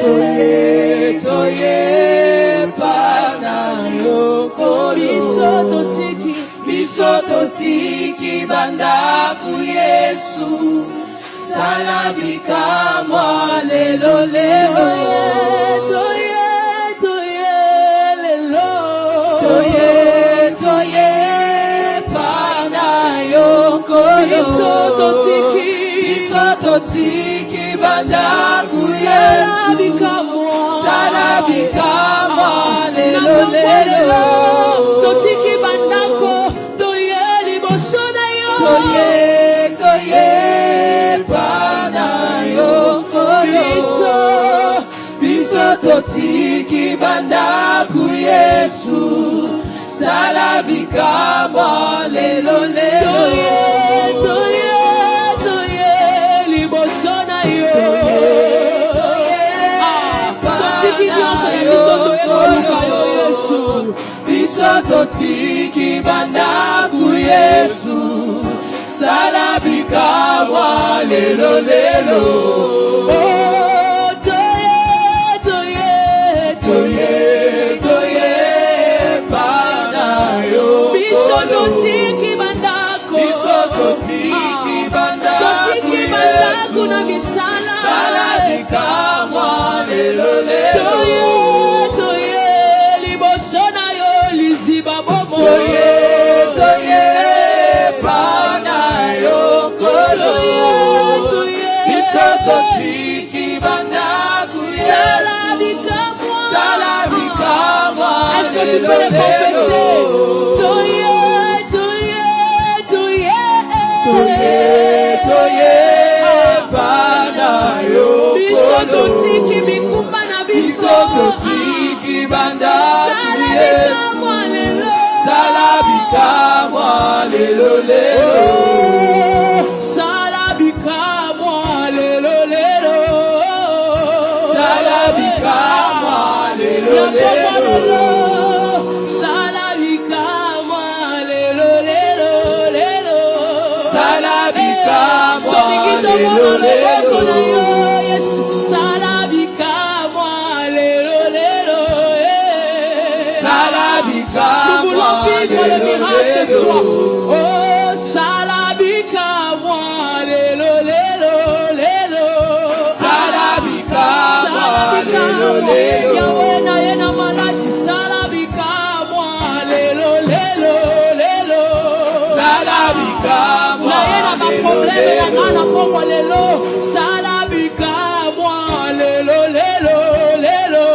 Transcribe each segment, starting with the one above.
Toye, toye, panayo kolo. Biso totiki banda ku Yesu. Salabika mwa lelo lelo. Toye, toye, lelo. Toye, toye, panayo kolo. Biso totiki banda ku Yesu. Salabika mwa lelo lelo. Totiki banda ko toye liboso na yo. Toye, toye, panayo kolo. Biso totiki banda ku Yesu. Salabika mwa lelo lelo. Toye, toye, toye liboso na yo. Biso totiki banda ku Yesu. Salabika mwa lelo lelo. Oh, toye, toye, toye, toye, panayo. Biso totiki banda ko. Biso totiki banda ku Yesu. Salabika mwa lelo lelo. Toye, liboso na yo liziba bomo. Toye, toye, panayo kolo. Biso totiki banda ku Yesu. Salabika mwa. Est-ce que tu peux le confesser? Toye, toye, toye, toye, toye, panayo kolo. Biso totiki bikumba na biso. Biso totiki banda ku Yesu. Salabika mwa lelo lelo. Salabika mwa lelo lelo. Salabika mwa lelo lelo. Salabika mwa lelo lelo lelo. Salabika mwa lelo lelo. Salabika mwa lelo lelo. Salabika mwa lelo lelo. Oh, salabika mwa lelo lelo lelo. Salabika mwa lelo lelo. Yahweh na yena malati. Salabika mwa lelo lelo lelo. Salabika mwa lelo lelo. Salabika mwa lelo lelo lelo.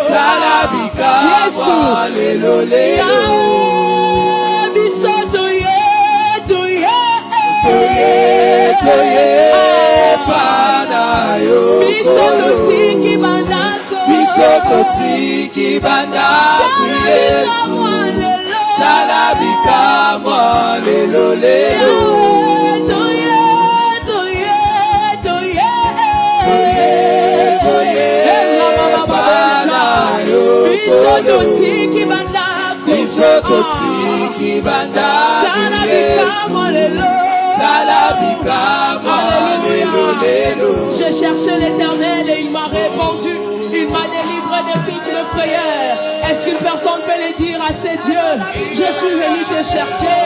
Salabika mwa lelo lelo. Biso toye, toye, toye, toye, panayo. Biso totiki banda ko. Biso totiki banda ku Yesu. Salabika mwa lelo lelo. Toye, toye, toye, toye, toye, panayo. Biso totiki banda ko. Biso totiki banda ku Yesu. Salabika mwa lelo lelo. J'ai cherché l'Éternel et il m'a répondu. Il m'a délivré de toutes mes prières. Est-ce qu'une personne peut le dire à ses dieux? Je suis venu te chercher.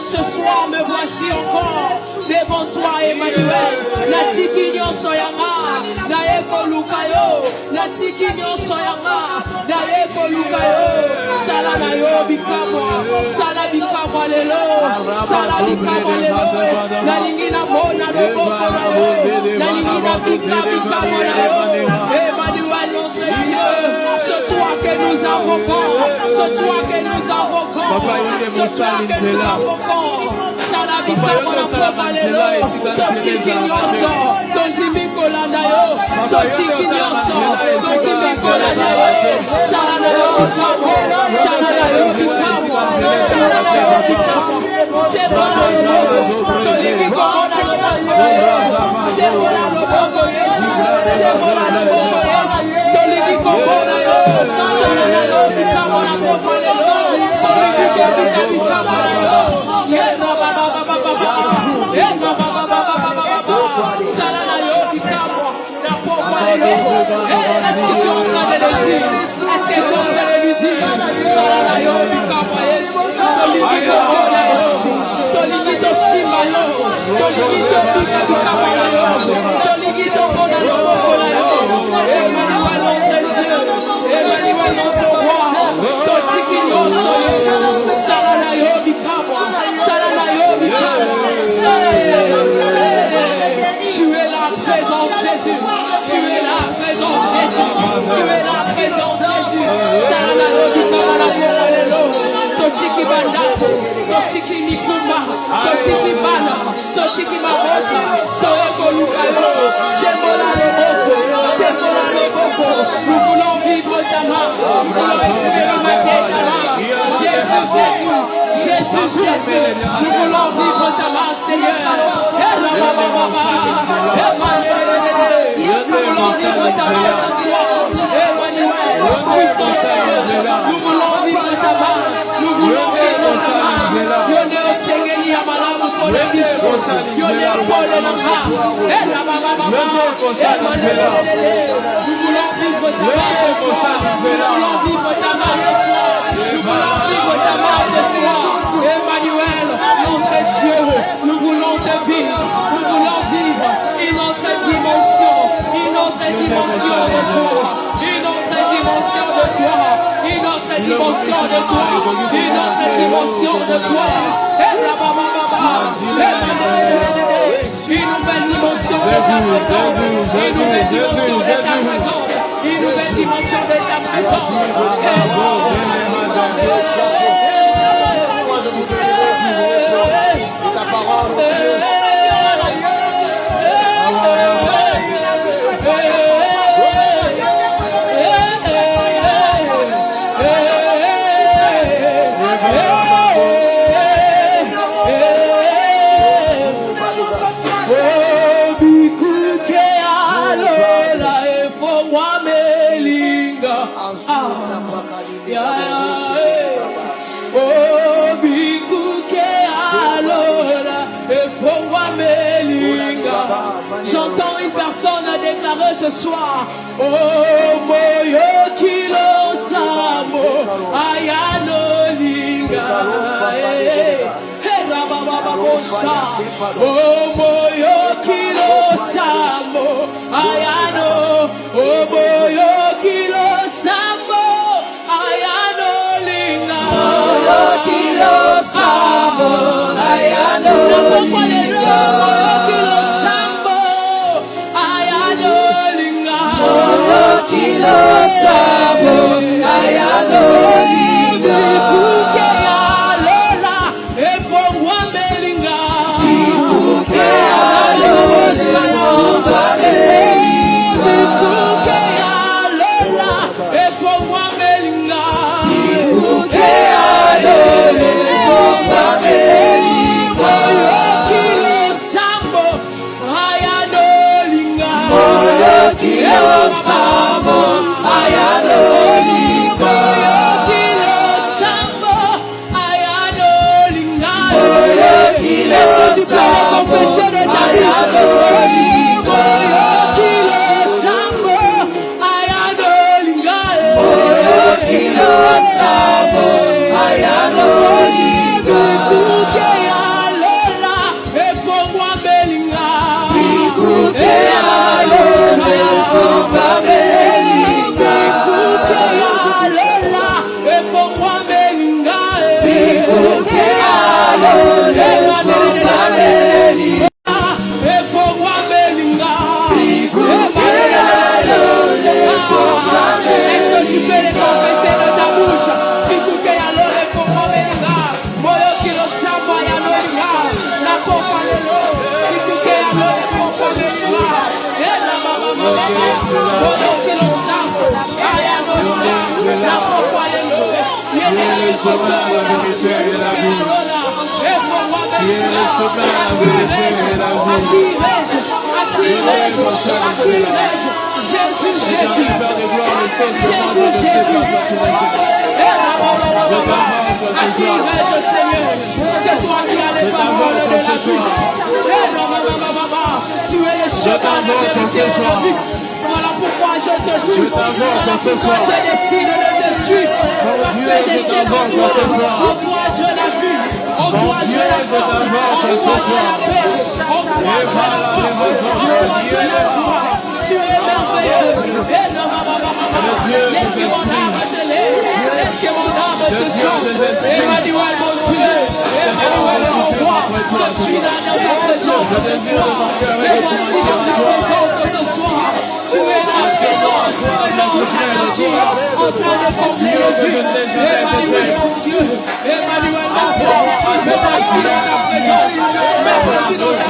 Ce soir me voici encore devant toi, Emmanuel. Natiki nyonso yanga, naeko lukayo. Natiki nyonso yanga, naeko lukayo. Sala na yo bikamwa, sala bikamwa lelo, sala bikamwa lelo. Nalingi na mona loboko na yo, nalingi na bikamwa na yo. Emmanuel, notre Dieu, c'est toi que nous invoquons, c'est toi que nous invoquons, c'est toi que nous invoquons. Salabika mwana poma lelo, totiki nyonso, totimi kolanda yo, totiki nyonso, totimi kolanda yo. Sala na yo bikamwa, sala na yo bikamwa, sala na yo bikamwa. Sebo na loboko, tolimi kolanda yo, sebo na loboko Yesu, sebo na loboko Yesu, tolimi kolanda yo, sala na yo bikamwa na poma lelo, tolimi bikamwa na yo. Yena baba baba baba, yena baba baba baba, sala na yo bikamwa na poma Est-ce que tu es en train de le dire? Est-ce que tu es en train de lui dire? Salalayo, Bikabayes, Tolimito Olayo, Tolimito Shimayo, Tolimito Bikabayo, Tolimito Olayo, Olayo, Emmanuel notre Dieu, Emmanuel notre roi, Totikino Soyo, Salalayo, Bikaba, Salalayo, Bikaba. Tu es la présence Jésus, tu es la présence Jésus, tu es la présence Jésus. Salalayo, Bikaba, Tochiki Bandato, Tochiki Nikuma, Tochiki Bana, Tochiki Mahota, Toego Lukayo, Semola Leboko, Semola Leboko. Nous voulons vivre ta main, nous voulons expérimenter ta main. Jésus, Jésus, Jésus, Jésus, nous voulons vivre ta main, Seigneur. Nous voulons vivre ta main ce soir. Emmanuel, puissant Seigneur, nous voulons vivre ta main. Nous voulons vivre ta main. Yone Osengeli Amalamu Kolebiso. Yone Pole Lama. Nous voulons vivre ta main ce soir. Nous voulons vivre ta main ce soir. Nous voulons vivre ta main ce soir. Emmanuel, notre Dieu, nous voulons te vivre. Nous voulons vivre une autre dimension. Une autre dimension de toi. Une autre dimension de toi. Une autre dimension de toi. Une autre dimension de toi. Une nouvelle dimension de ta présence. Une nouvelle dimension de ta présence. Une nouvelle dimension de ta présence. Ta parole. J'entends une personne déclarer ce soir: oh moyo kilo samo ayano linga. Oh moyo kilo samo ayano. Oh moyo kilo samo ayano linga. Moyo kilo samo ayano linga. Kilo sabo ayano linga ikuke alola efo wamelinga ikuke alola ikuke alola efo wamelinga ikuke alola efo wamelinga kilo sabo ayano linga kilo sabo ayano linga kilo sabo ayano linga kilo sabo ayano linga kilo sabo ayano linga kilo sabo ayano linga kuke alola efo wamelinga kuke alola efo wamelinga kuke alola efo wamelinga kuke alola efo wamelinga efo wamelinga kuke alola efo wamelinga. Est-ce que tu peux les confesser de ta bouche? Kuke alola efo wamelinga moyo kilo samba yanolinga na kofa lelo kuke alola efo wamelinga. Moyo kilo samba ayanolinga na kofa lelo yene efo Jésus, Jésus, Seigneur, c'est toi qui as les paroles de la vie. Tu es le chemin, la vérité et la vie. Voilà pourquoi te suis. Voilà pourquoi je décide de te suivre. Parce que j'étais en toi. En toi je la vis. En toi je la sens. En toi je la paix. En toi je la force. En toi je la joie. Tu es merveilleux. Laisse que mon âme te lève. Laisse que mon âme te chante. Emmanuel mon Dieu. Emmanuel mon roi. Je suis là dans ta présence ce soir. Et voici dans ta présence ce soir. Tu es là présent. Présent en train d'agir. En train de combler le but. Emmanuel mon Dieu. Emmanuel mon roi. Me voici dans ta présence. Me voici dans ta présence.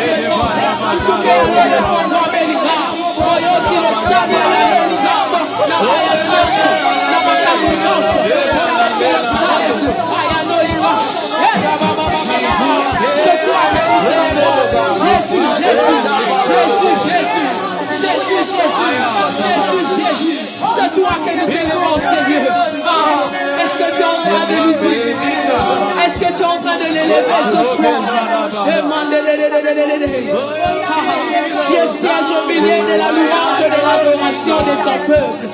Tu peux aller le fondement Méliga. Royaume le château de la Méliga. La Maya Santo. La Maya Santo. La Maya Santo. Ayanoïa. C'est toi qui Jésus, Jésus. C'est toi qui nous élèves, Seigneur. Est-ce que tu es en train de lui dire? Est-ce que tu es en train de l'élever ce soir? Dieu siège au milieu de la louange et de l'adoration de son peuple.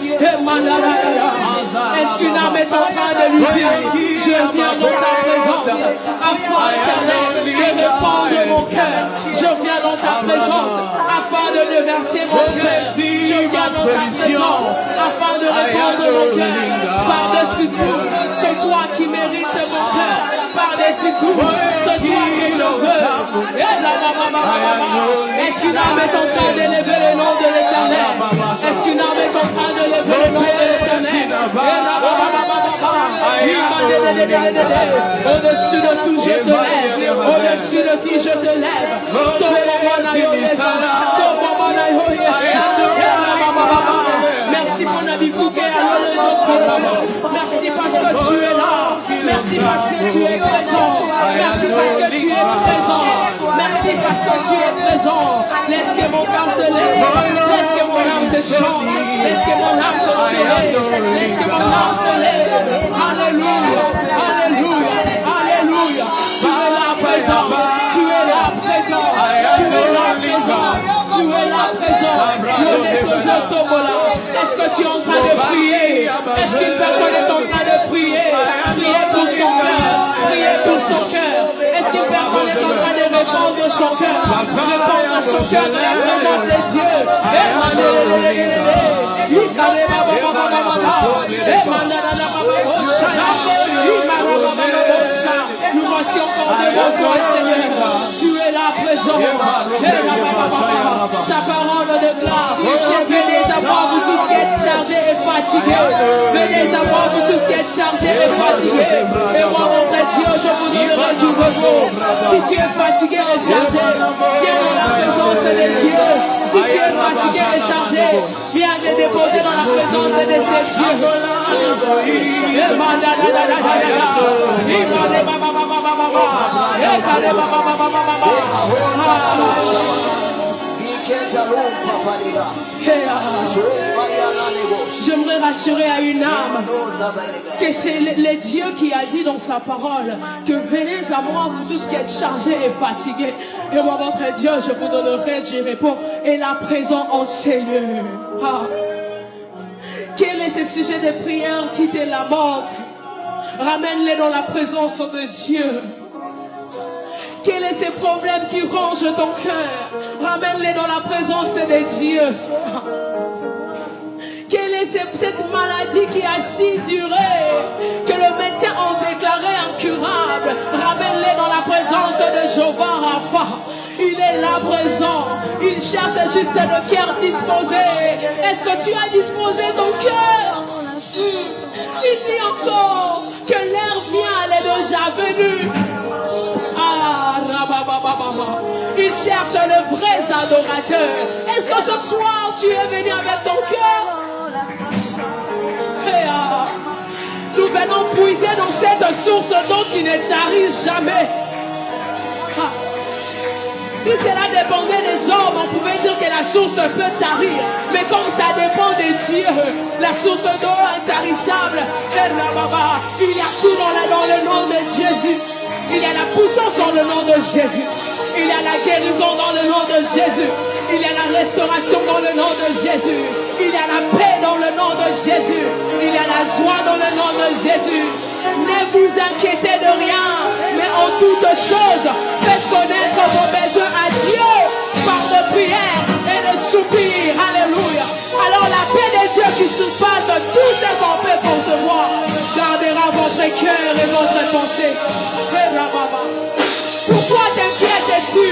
Est-ce qu'une âme est en train de lui dire, je viens dans ta présence, afin de répandre mon cœur. Je viens dans ta présence, afin de verser mon cœur. Je viens dans ta présence, afin de répandre mon cœur. Par-dessus tout, c'est toi qui mérites mon cœur. Par-dessus tout, c'est toi que je veux. Est-ce qu'une âme est en train d'élever le nom de l'Éternel? Est-ce qu'une âme est en train d'élever le nom de l'Éternel? Au-dessus de tout, je te lève. Au-dessus de tout, je te lève. Merci mon ami Bouquet. Merci parce que tu es là. Merci parce que tu es présent. Merci parce que tu es présent. Merci parce que tu es présent. Laisse que mon cœur se lève. Laisse que mon âme se chante. Laisse que mon âme se chérit. Laisse que mon âme se lève. Alléluia. Alléluia. Alléluia. Tu es là présent. Tu es là présent. Tu es là présent. Tu es là présent. Est-ce que tu es en train de prier? Est-ce qu'une personne est en train de prier? Prier pour son cœur. Prier pour son cœur. Est-ce qu'une personne est en train de répandre son cœur? Répandre son cœur dans la présence de Dieu. Nous voici encore devant toi, Seigneur. Tu es là présent. Sa parole déclare, venez à voir vous tous qui êtes chargés et fatigués. Venez à voir vous tous qui êtes chargés et fatigués. Et moi, notre Dieu, je vous donnerai du repos. Si tu es fatigué et chargé, viens dans la présence de Dieu. Si tu es fatigué et chargé, viens te déposer dans la présence de ces dieux. J'aimerais rassurer à une âme que c'est le Dieu qui a dit dans sa parole que venez à moi vous tous qui êtes chargés et fatigués et moi votre Dieu je vous donnerai du repos et la présence en ces lieux. Quel est ce sujet de prière qui te lamente? Ramène-les dans la présence de Dieu. Quels sont ces problèmes qui rongent ton cœur? Ramène-les dans la présence de Dieu. Quelle est cette maladie qui a si duré que le médecin a déclaré incurable? Ramène-les dans la présence de Jéhovah Rapha. Il est là présent. Il cherche juste le cœur disposé. Est-ce que tu as disposé ton cœur? Il dit encore que l'heure vient, elle est déjà venue. Il cherche les vrais adorateurs. Est-ce que ce soir tu es venu avec ton cœur? Nous venons puiser dans cette source d'eau qui ne tarit jamais. Si cela dépendait des hommes, on pouvait dire que la source peut tarir. Mais comme ça dépend de Dieu, la source d'eau intarissable, il y a tout dans le nom de Jésus. Il y a la puissance dans le nom de Jésus. Il y a la guérison dans le nom de Jésus. Il y a la restauration dans le nom de Jésus. Il y a la paix dans le de Jésus. Il y a la joie dans le nom de Jésus. Ne vous inquiétez de rien, mais en toutes choses, faites connaître vos besoins à Dieu par de prières et de soupirs. Alléluia. Alors la paix de Dieu qui surpasse tout ce qu'on peut concevoir gardera votre cœur et votre pensée. Pourquoi t'inquiètes-tu?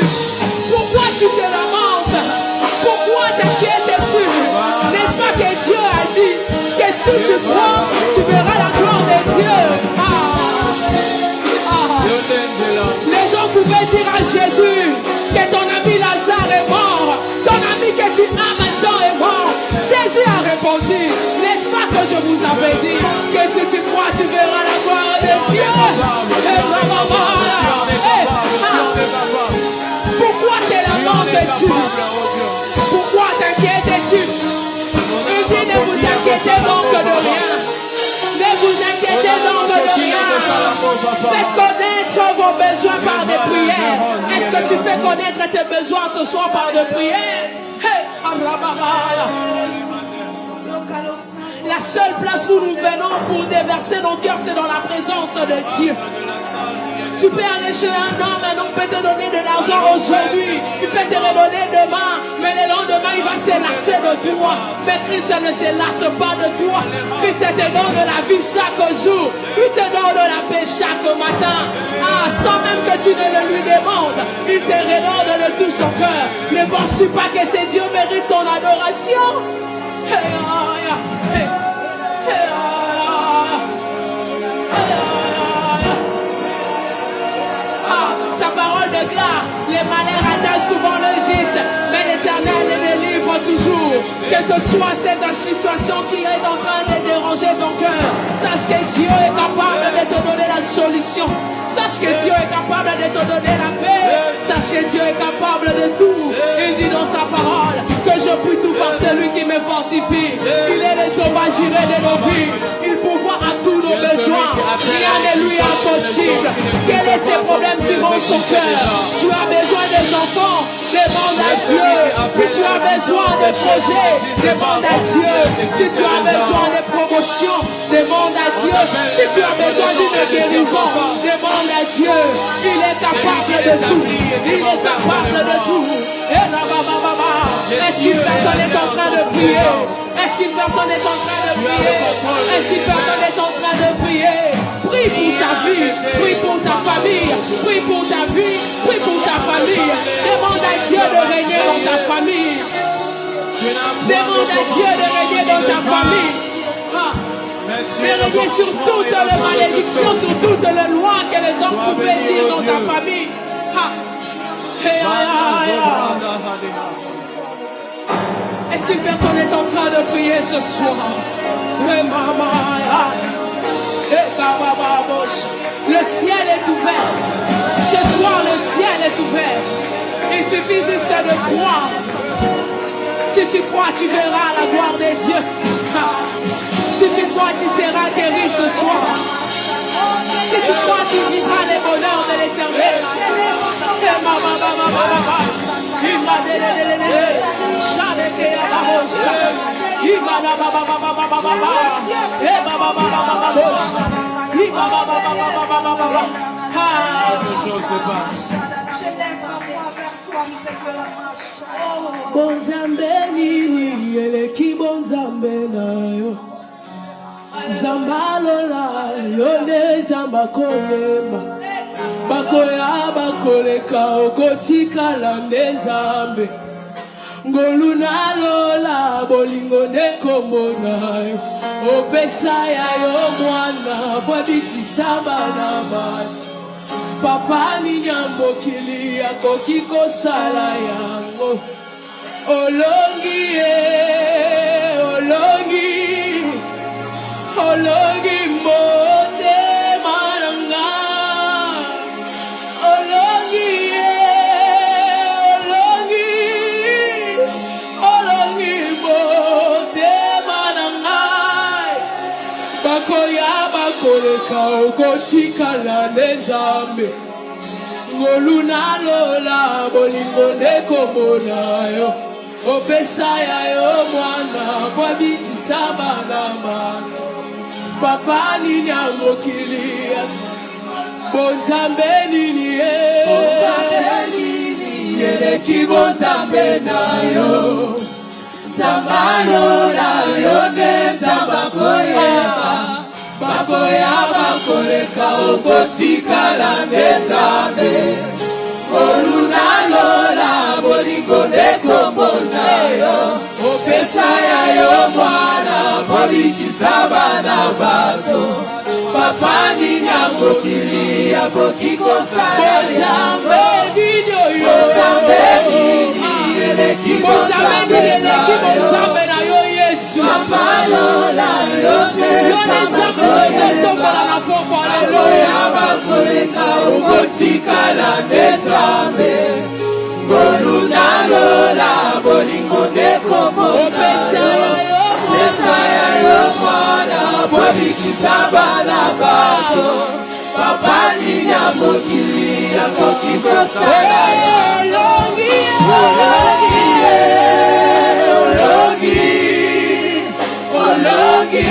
Pourquoi tu te lamentes? Pourquoi t'inquiètes-tu? N'est-ce pas que Dieu a dit que si tu crois, tu verras la gloire de Dieu? Les gens pouvaient dire à Jésus que ton ami Lazare est mort. Ton ami que tu as maintenant est mort. Jésus a répondu, n'est-ce pas que je vous avais dit que si tu crois, tu verras la gloire de Dieu? Pourquoi te lamentes-tu? Pourquoi t'inquiètes-tu? Il dit ne vous inquiétez donc de rien. Ne vous inquiétez donc de rien. Faites connaître vos besoins par des prières. Est-ce que tu fais connaître tes besoins ce soir par des prières? La seule place où nous venons pour déverser nos cœurs, c'est dans la présence de Dieu. Tu peux aller chez un homme peut te donner de l'argent aujourd'hui. Il peut te redonner demain, mais le lendemain, il va se lasser de toi. Mais Christ ne se lasse pas de toi. Christ te donne de la vie chaque jour. Il te donne de la paix chaque matin. Sans même que tu ne le lui demandes, il te redonne de tout son cœur. Ne penses-tu pas que ce Dieu mérite ton adoration? Sa parole déclare, les malheurs atteignent souvent le juste, mais l'Éternel les délivre toujours. Quelle que soit cette situation qui est en train de déranger ton cœur, sache que Dieu est capable de te donner la solution. Sache que Dieu est capable de te donner la paix. Sache que Dieu est capable de tout. Il dit dans sa parole que je puis tout par celui qui me fortifie. Il est le sauveur juré de nos vies. Il pourvoit à tous nos besoins. Rien ne lui est impossible. Quels sont ces problèmes qui vont son cœur? Tu as besoin des enfants, demande à Dieu. Si tu as besoin de projets, demande à Dieu. Si tu as besoin de promotion, demande à Dieu. Si tu as besoin d'une guérison, demande à Dieu. Il est capable de tout. Il est capable de tout. Est-ce qu'une personne est en train de prier? Est-ce qu'une personne est en train de prier? Est-ce qu'une personne est en train de prier? Prie pour ta vie, prie pour ta famille, prie pour ta vie, prie pour ta famille. Demande à Dieu de régner dans ta famille. Demande à Dieu de régner dans ta famille. De régner sur toutes les malédictions, sur toutes les lois que les hommes pouvaient dire dans ta famille. Est-ce qu'une personne est en train de prier ce soir? Le ciel est ouvert. Ce soir, le ciel est ouvert. Il suffit juste de croire. Si tu crois, tu verras la gloire de Dieu. Si tu crois, tu seras guéri ce soir. Si tu crois, tu vivras les bonheurs de l'Éternel. Zambalola yone zamba koyema bakoya bakoleka okotika lande nzambe ngoluna lola bolingo ndekombo nayo opesa ya yo mwana bwabikisa bana bana papa ni nyambokili akoki kosala yango olongi olongi Ologi mote maranga, ologi mote maranga. Bakoya bakoleka okotika la nzambe, ngoluna lola bolingo ndekombo nayo, opesa ya yo mwana kwa bikisa. sabanama papa nini amokilia bonzambe nini eleki bonzambe nayo Zambalo na yote zabakoyeba bakoyaba koleka okotika la nzambe olunalo la bolingo nekomona yo opesa ya yo mwana polikisa bana bato papa nini akokili akoki kosala bonzambe nini bonzambe nini eleki bonzambe na yo Yesu Zambalo na yote zabakoyeba bakoyaba koleka okotika la nzambe olunalo la bolingo nekomona pesa ya yo mwana polikisa bana bato papa nini amokili akoki kosala olongi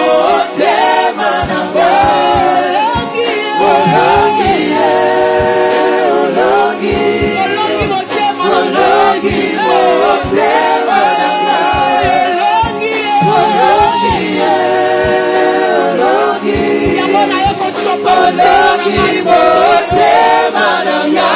motema nanga olongi motema nanga olongi motema nanga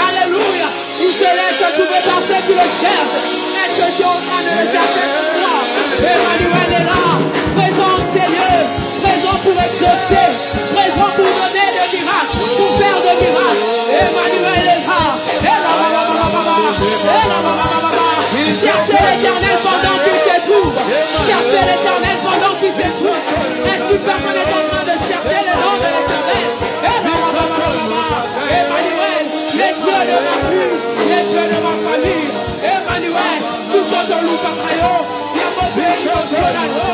Alléluia. Il se laisse trouver par ceux qui le cherchent. Est-ce que tu es en train de le chercher pour toi? Emmanuel est là. Présent au Seigneur. Présent pour exaucer. Présent pour donner des miracles. Pour faire des miracles. Emmanuel est là. Cherchez l'Éternel pendant qu'il se trouve. Cherchez l'Éternel pendant qu'il se trouve. Est-ce qu'une personne est en train de chercher le nom de l'Éternel? Emmanuel, les dieux de ma vie, les dieux de ma famille. Emmanuel, tout ce que nous faisons, il y a mon pays au solano,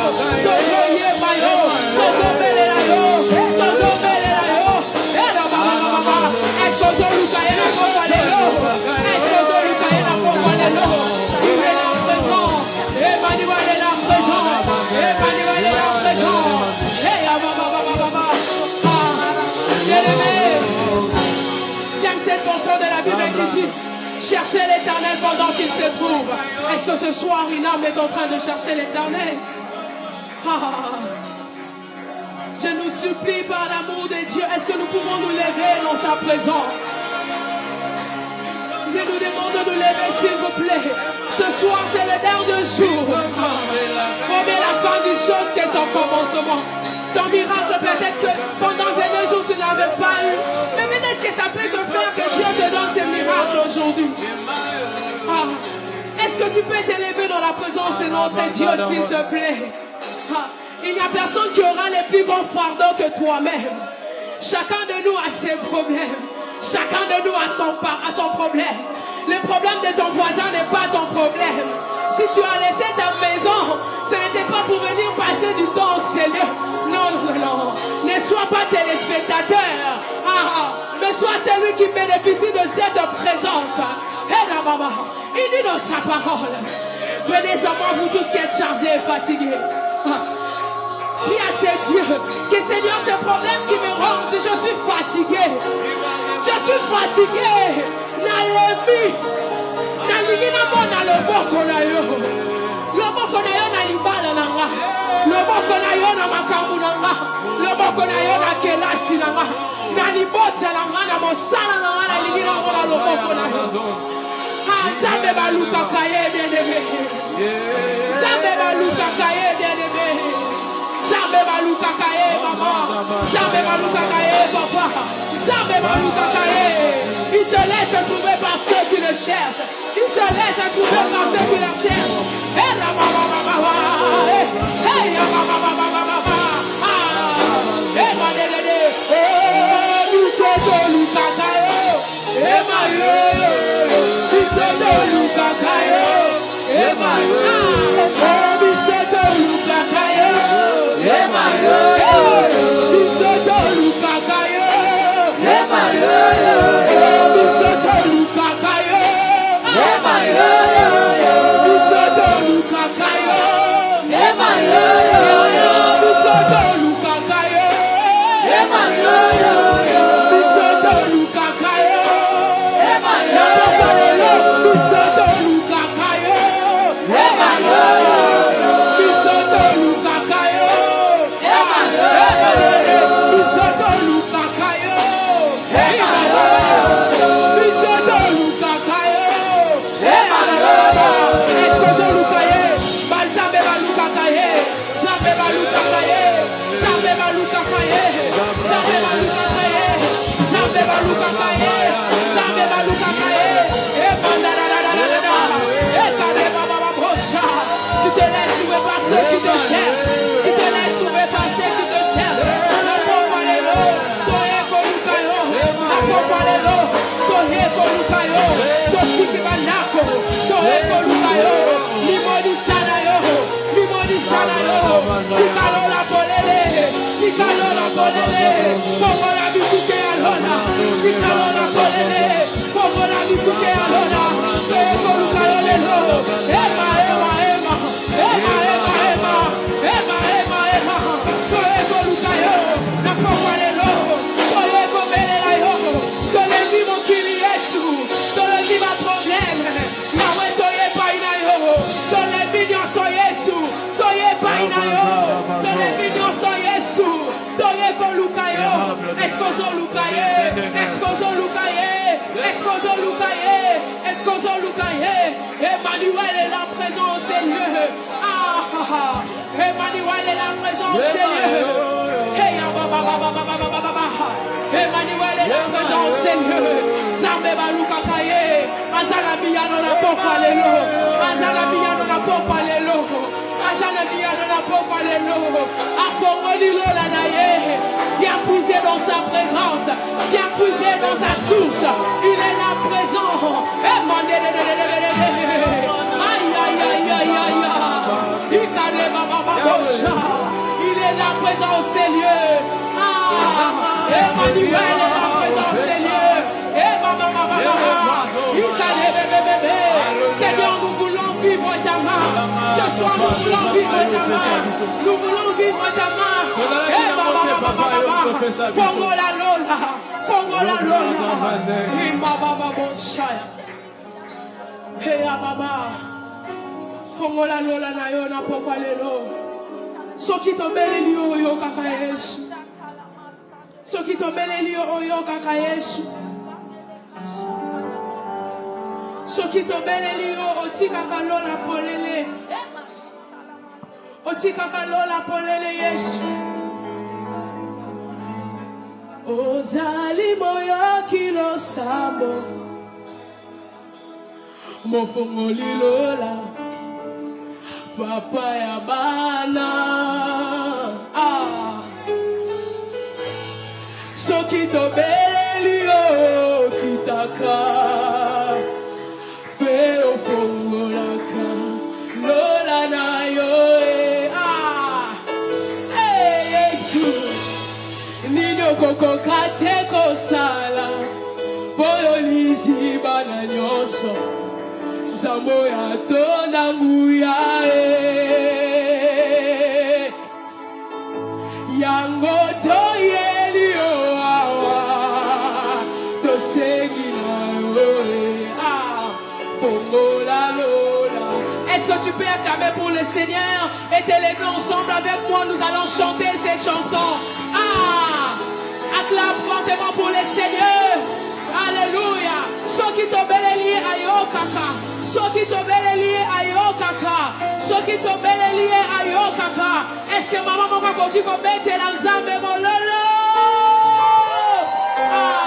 Toto Yemayo, Toto Belelayo, Toto Belelayo. Est-ce que je nous caille la Pompalelo? Est-ce que je nous caille la Pompalelo? Il est là présent. Emmanuel est là présent. Emmanuel est là présent. Bien-aimé, j'aime cette portion de la Bible qui dit cherchez l'Éternel pendant qu'il se trouve. Est-ce que ce soir une âme est en train de chercher l'Éternel? Je nous supplie par l'amour de Dieu, est-ce que nous pouvons nous lever dans sa présence? Je nous demande de nous lever s'il vous plaît. Ce soir c'est le dernier jour. Promets la fin des choses qu'est son commencement. Ton miracle, peut-être que pendant ces 2 jours tu n'avais pas eu. Mais peut-être que ça peut se faire que Dieu te donne ces miracles aujourd'hui. Est-ce que tu peux t'élever dans la présence de notre Dieu s'il te plaît? Il n'y a personne qui aura les plus grands fardeaux que toi-même. Chacun de nous a ses problèmes. Chacun de nous a son problème. Le problème de ton voisin n'est pas ton problème. Si tu as laissé ta maison, ce n'était pas pour venir passer du temps au Seigneur. Non, non, non. Ne sois pas téléspectateur. Mais sois celui qui bénéficie de cette présence. Et la maman, il dit dans sa parole, venez à moi vous tous qui êtes chargés et fatigués. Prie à ce Dieu, que Seigneur, ce problème qui me ronge, je suis fatigué. Je suis fatigué. Nalevi. Naligina mona loboko na yo. Loboko na yo na libala na nga. Loboko na yo na makambu na nga. Loboko na yo na kelasi na nga. Na libota na nga na mosala na nga na ligina mona loboko na yo. Nzambe baluka kaye bien-aimé. Nzambe baluka kaye bien-aimé. Nzambe baluka kaye maman. Nzambe baluka kaye papa. Nzambe baluka kaye. Il se laisse trouver par ceux qui le cherchent. Il se laisse trouver par ceux qui le cherchent. Et la maman maman. Et la maman maman. Et ma délédé. Oh, nous sommes luka kaye. Et ma yo. Nous sommes luka kaye. Et ma yo. Oh, nous sommes luka kaye. Et ma yo. Nous sommes luka kaye. Et ma yo. Nous sommes luka kaye. Et ma yo. Nous sommes luka kaye. Et ma yo. Nous sommes luka kaye. Et ma yo. Nous sommes luka kaye. Et ma yo. Nous sommes luka kaye. Et ma yo. Nous sommes luka kaye. Et ma yo. Nous sommes luka kaye. Et ma yo. Nous sommes luka kaye. Et ma yo. Est-ce que je luka kaye? Balzabe baluka kaye. Zambe baluka kaye. Zambe baluka kaye. Zambe baluka kaye. Zambe baluka kaye. Zambe baluka kaye. Et bandadadadadada. Et kare baba bosha. Tu te laisses trouver par ceux qui te cherchent. Tu te laisses trouver par ceux qui te cherchent. La popalelo. Toye kolukayo. La popalelo. Toye kolukayo. Tosiki banako. Toye kolukayo. Limoni sanayo. Limoni sanayo. Tikalo la polele. polele, fongola bikuke alona, sikalona polele, fongola bikuke alona, toyeko lukayo lelo, ema, ema, ema, ema, ema, ema, ema, ema, ema, toyeko lukayo, na fongola lelo, toyeko belela yo, tolevi mokili Yesu, tolevi ma problème, nawe toye paina yo, tolevi nyonso Yesu, toye paina yo, tolevi nyonso Yesu, toye kolukayo, eskozo lukaye, eskozo lukaye, eskozo lukaye, eskozo lukaye, Emmanuel est la présence Seigneur, ah, Emmanuel est la présence Seigneur, hey, Emmanuel est la présence Seigneur, Zambe baluka kaye, azala biyano na pokwa lelo, azala biyano na pokwa lelo, azala biyano na pokwa lelo, afongoli lola na ye, viens puiser dans sa présence, viens puiser dans sa source, il est là présent, aïe aïe aïe aïe aïe, il est là présent Seigneur, ah, Emmanuel est là présent Seigneur, Seigneur, nous voulons vivre ta main. Ce soir, nous voulons vivre ta main. Nous voulons vivre ta main. Fongola lola. Fongola lola. Fongola lola na yo na pokwa lelo. Soki tombele li yo kaka Yesu. Soki tombele li yo kaka Yesu. Soki tombele li yo otika kalola polele. Otika kalola polele Yesu. Ozali moyo kilo sabo. Mofongoli lola. Papa ya bana. Ah. Soki tombele li yo kitaka. Lola na yo ah hey Yesu nino koko kateko sala polo lisi bana nyoso zambo ya tonda nguya yango to yelio awa to segi na yo ah pongola lola. Est-ce que tu peux acclamer pour le Seigneur et te lever ensemble avec moi? Nous allons chanter cette chanson. Ah, acclame fortement pour le Seigneur. Alléluia. Soki tobeleli ayo kaka. Soki tobeleli ayo kaka. Soki tobeleli ayo kaka. Est-ce que maman m'a dit qu'on bête l'ensemble mololo? Ah.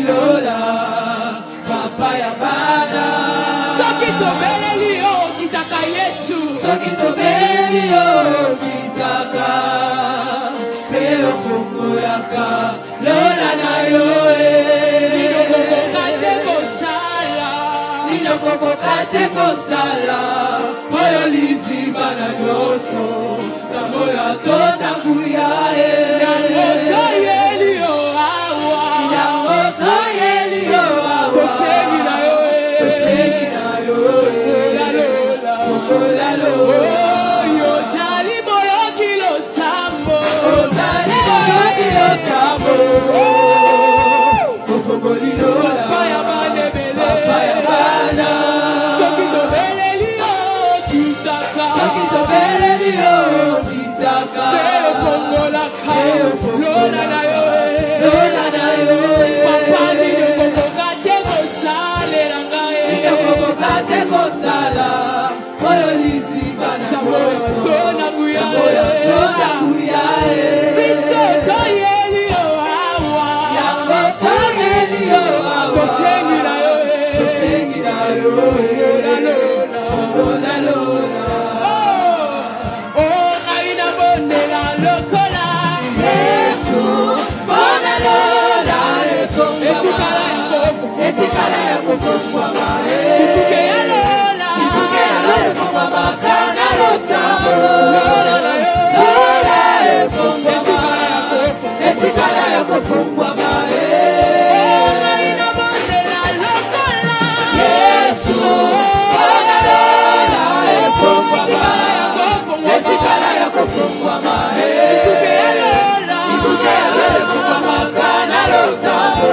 Lola, papa ya bana. Soki tobeleli yo kitaka Yesu. Soki tobeleli yo kitaka. Pero fungo yaka lola na yo Nino koko kate kosala. Moyo lisi bana nyoso. Tambo ya tonda kuya etikala ya kofungwama ikuke ya lola efungwa makana losambo lola efungwama etikala ya kofungwama Yesu ona lola efungwama etikala ya kofungwama ikuke ya lola efungwa makana losambo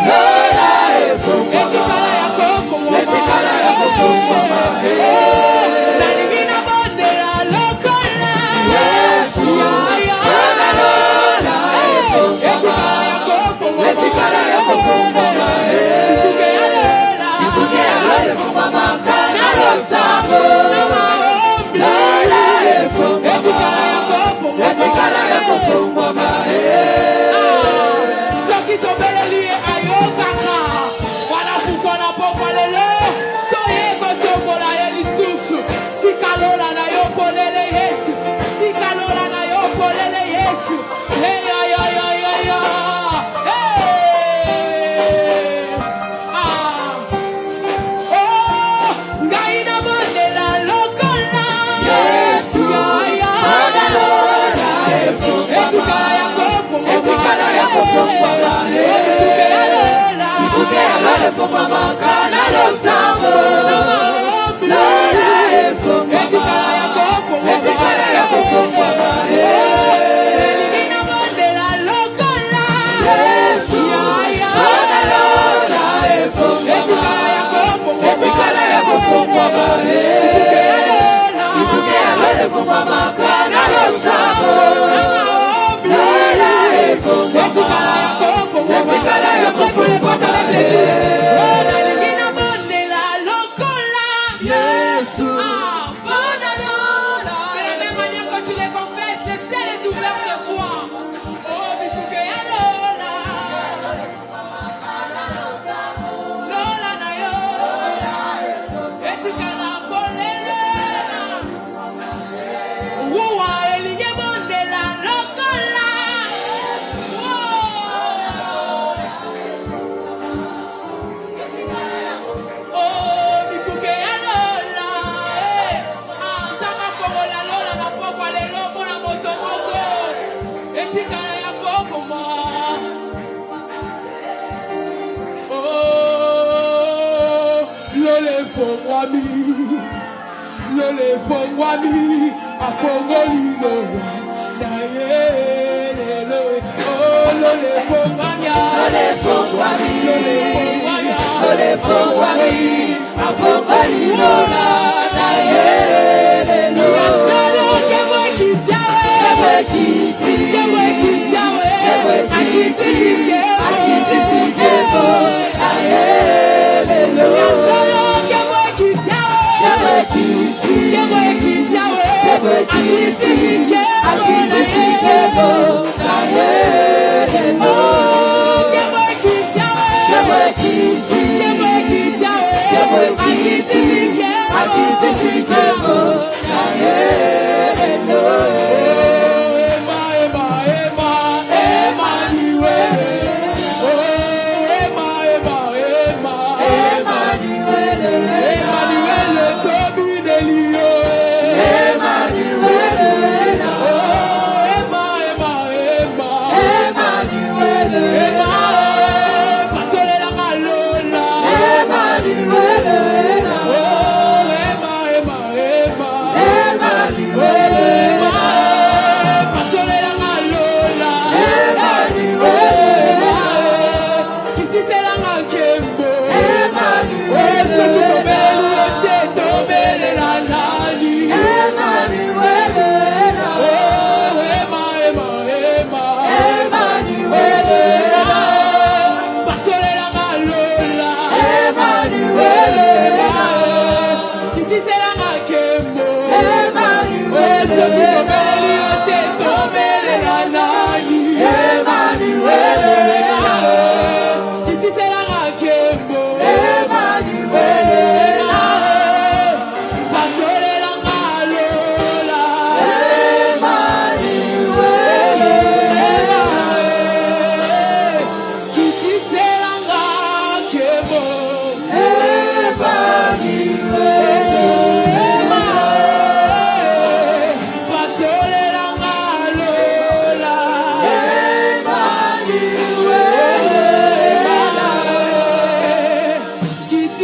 lola efungwama etikala ya kofungwama Yesu ona lola efungwama etikala ya kofungwama ikuke ya lola efungwa makana losambo lola efungwama etikala ya kofungwama soki tobeleli ayokaka wala pourquoi pas lelo toyeko tokola ye lisusu tikalola na yo polele Yesu tikalola na yo polele Yesu hey ya ya ya ya ya hey oh ngaina mondela lokola Yesu ona lola efungwama etikala ya kofungwama ikuke ya lola efungwa makana losambo lola efungwama etikala ya kofungwama Yesu ona lola efungwama etikala ya kofungwama ikuke ya lola efungwa makana losambo lola efungwama etikala ya kofungwama Yesu ona lola de la même manière que tu les confesses, le ciel est ouvert ce soir. Oh, bikuke ya lola lola na yo etikala polele wuwa elinge mondela lokola oh bikuke ya lola tanga fongola lola na pokwa lelo mpona moto moko etikala ya pokoma oh lole fongwami lole fongwami afongoli lola na ye lelo oh lole fongwami lole fongwami lole fongwami afongoli lola na ye lelo asalo kebwe kitawe akiti sikebo na ye lelo asalo kebwe kitawe akiti sikebo na ye lelo akiti sikebo na ye lelo Emmanuel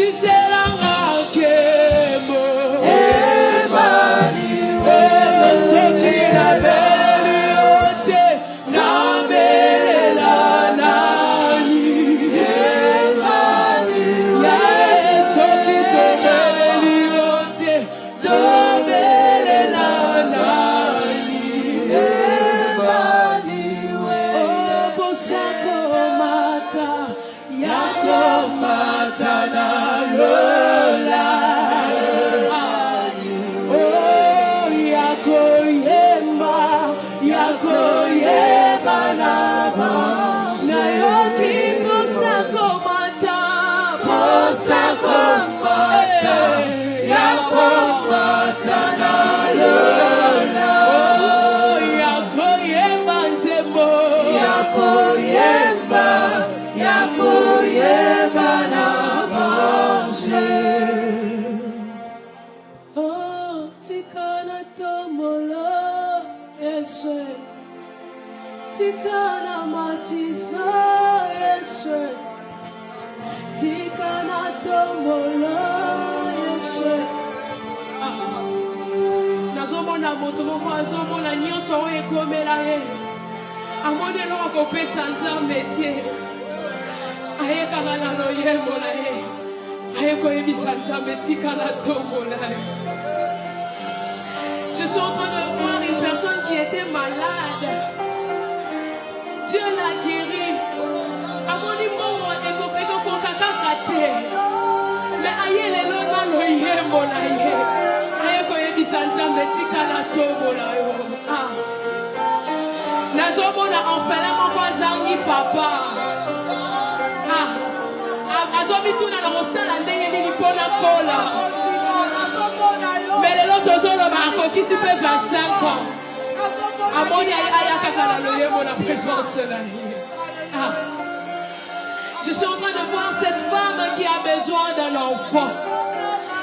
Tiselanga kemo Emmanuel, soki na beliote na belela nani Emmanuel, soki to beliote to belela nani Emmanuel, posako mata yako mata na lola. Yakoyeba na nayoki posako mata Yakomata na lola. Yakoyeba nzembo Yakoyeba na manger. Oh, tikana tomolo Yesu tikana matiza Yesu tikana tomolo Yesu nazomona moto moko azomona nyonso oyo ekomela ye amoni eloko kopesa nzambe te aye kaka na loyembo na ye aye koyebisa nzambe tikana tombola ye. Je suis en train de voir une personne qui était malade. Dieu l'a guéri. Amoni mongo eko kokaka te. Mais aye lelo na loyembo na ye. Aye koyebisa nzambe tikana tombola yo. Nazomona orphelin moko azangi papa. Azobituna na kosala ndenge nini mpona kola. Mais lelo tozoloba akokisi mpe 25 ans. Amoni aya kaka na loyembo na présence na ye. Je suis en train de voir cette femme qui a besoin d'un enfant.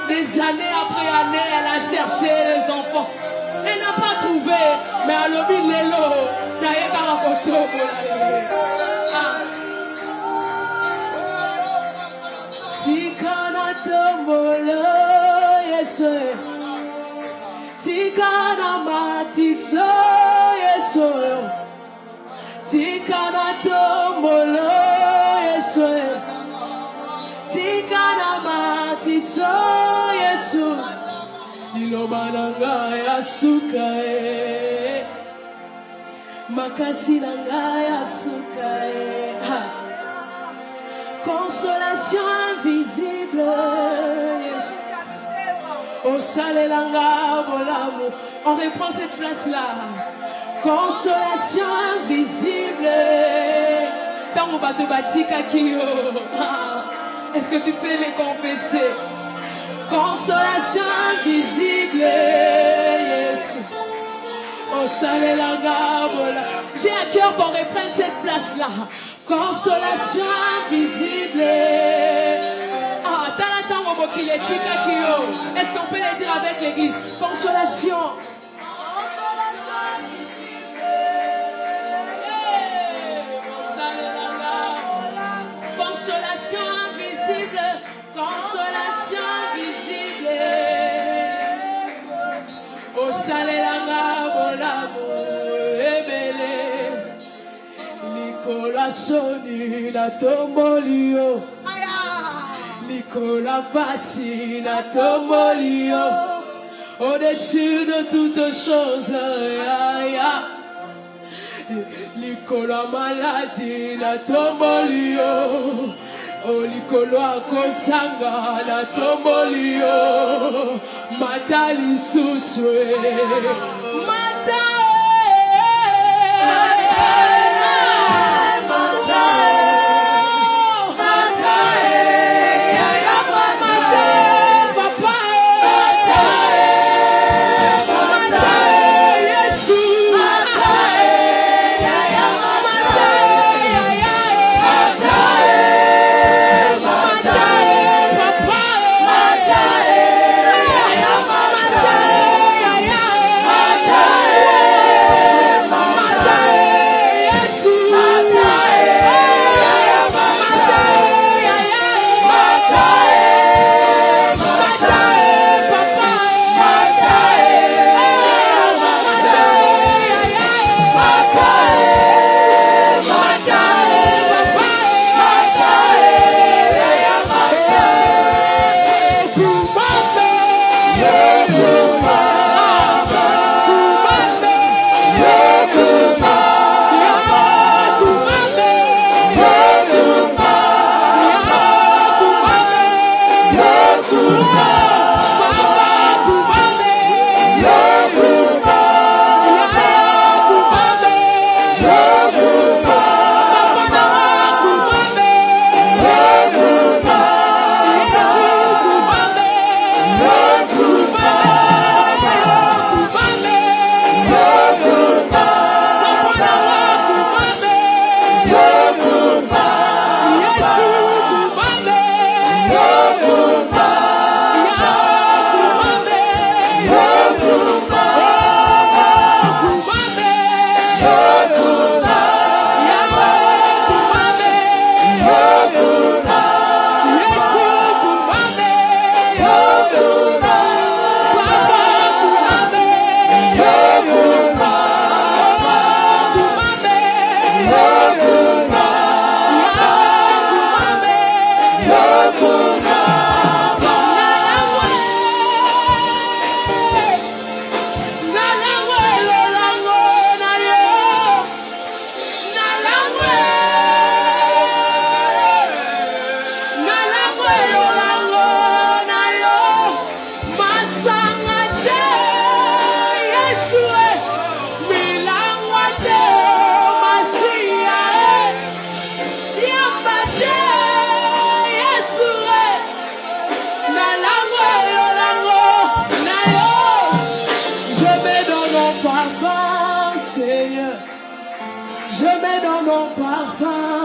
Des années après années, elle a cherché les enfants. Elle n'a pas trouvé, mais elle a mis l'élo. Tikana tombolo, Yesu. Tikana matiso, Yesu. Tikana tombolo, Yesu. Tikana matiso, Yesu. Liloba nanga ya suka makasi nanga ya suka consolation invisible. Au salelanga bolamu. On reprend cette place-là. Consolation invisible. Tango bato batika kiyo. Est-ce que tu peux les confesser? Consolation invisible, yes. Oh, j'ai à cœur qu'on reprenne cette place-là. Consolation invisible. Est-ce qu'on peut le dire avec l'église? Consolation. Consolation invisible. Consolation visible. Au salelanga bolamu ebele. Nicolas Soni na tombolio. Nicolas Passi na tombolio. Au-dessus de toutes choses. Nicolas Maladie na tombolio. Oh, likolo akosanga na tombolio. Mata lisusu mata Mata mon parfum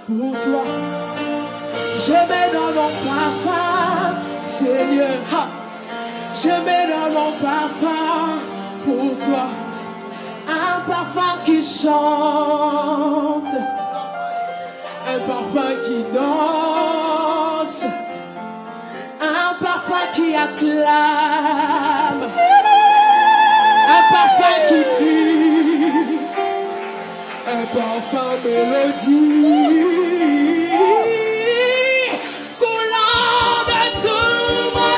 pour toi. Je mets dans mon parfum, Seigneur. Je mets dans mon parfum pour toi. Un parfum qui chante, un parfum qui danse, un parfum qui acclame, un parfum qui crie, un parfum mélodie. Coulant de tout mon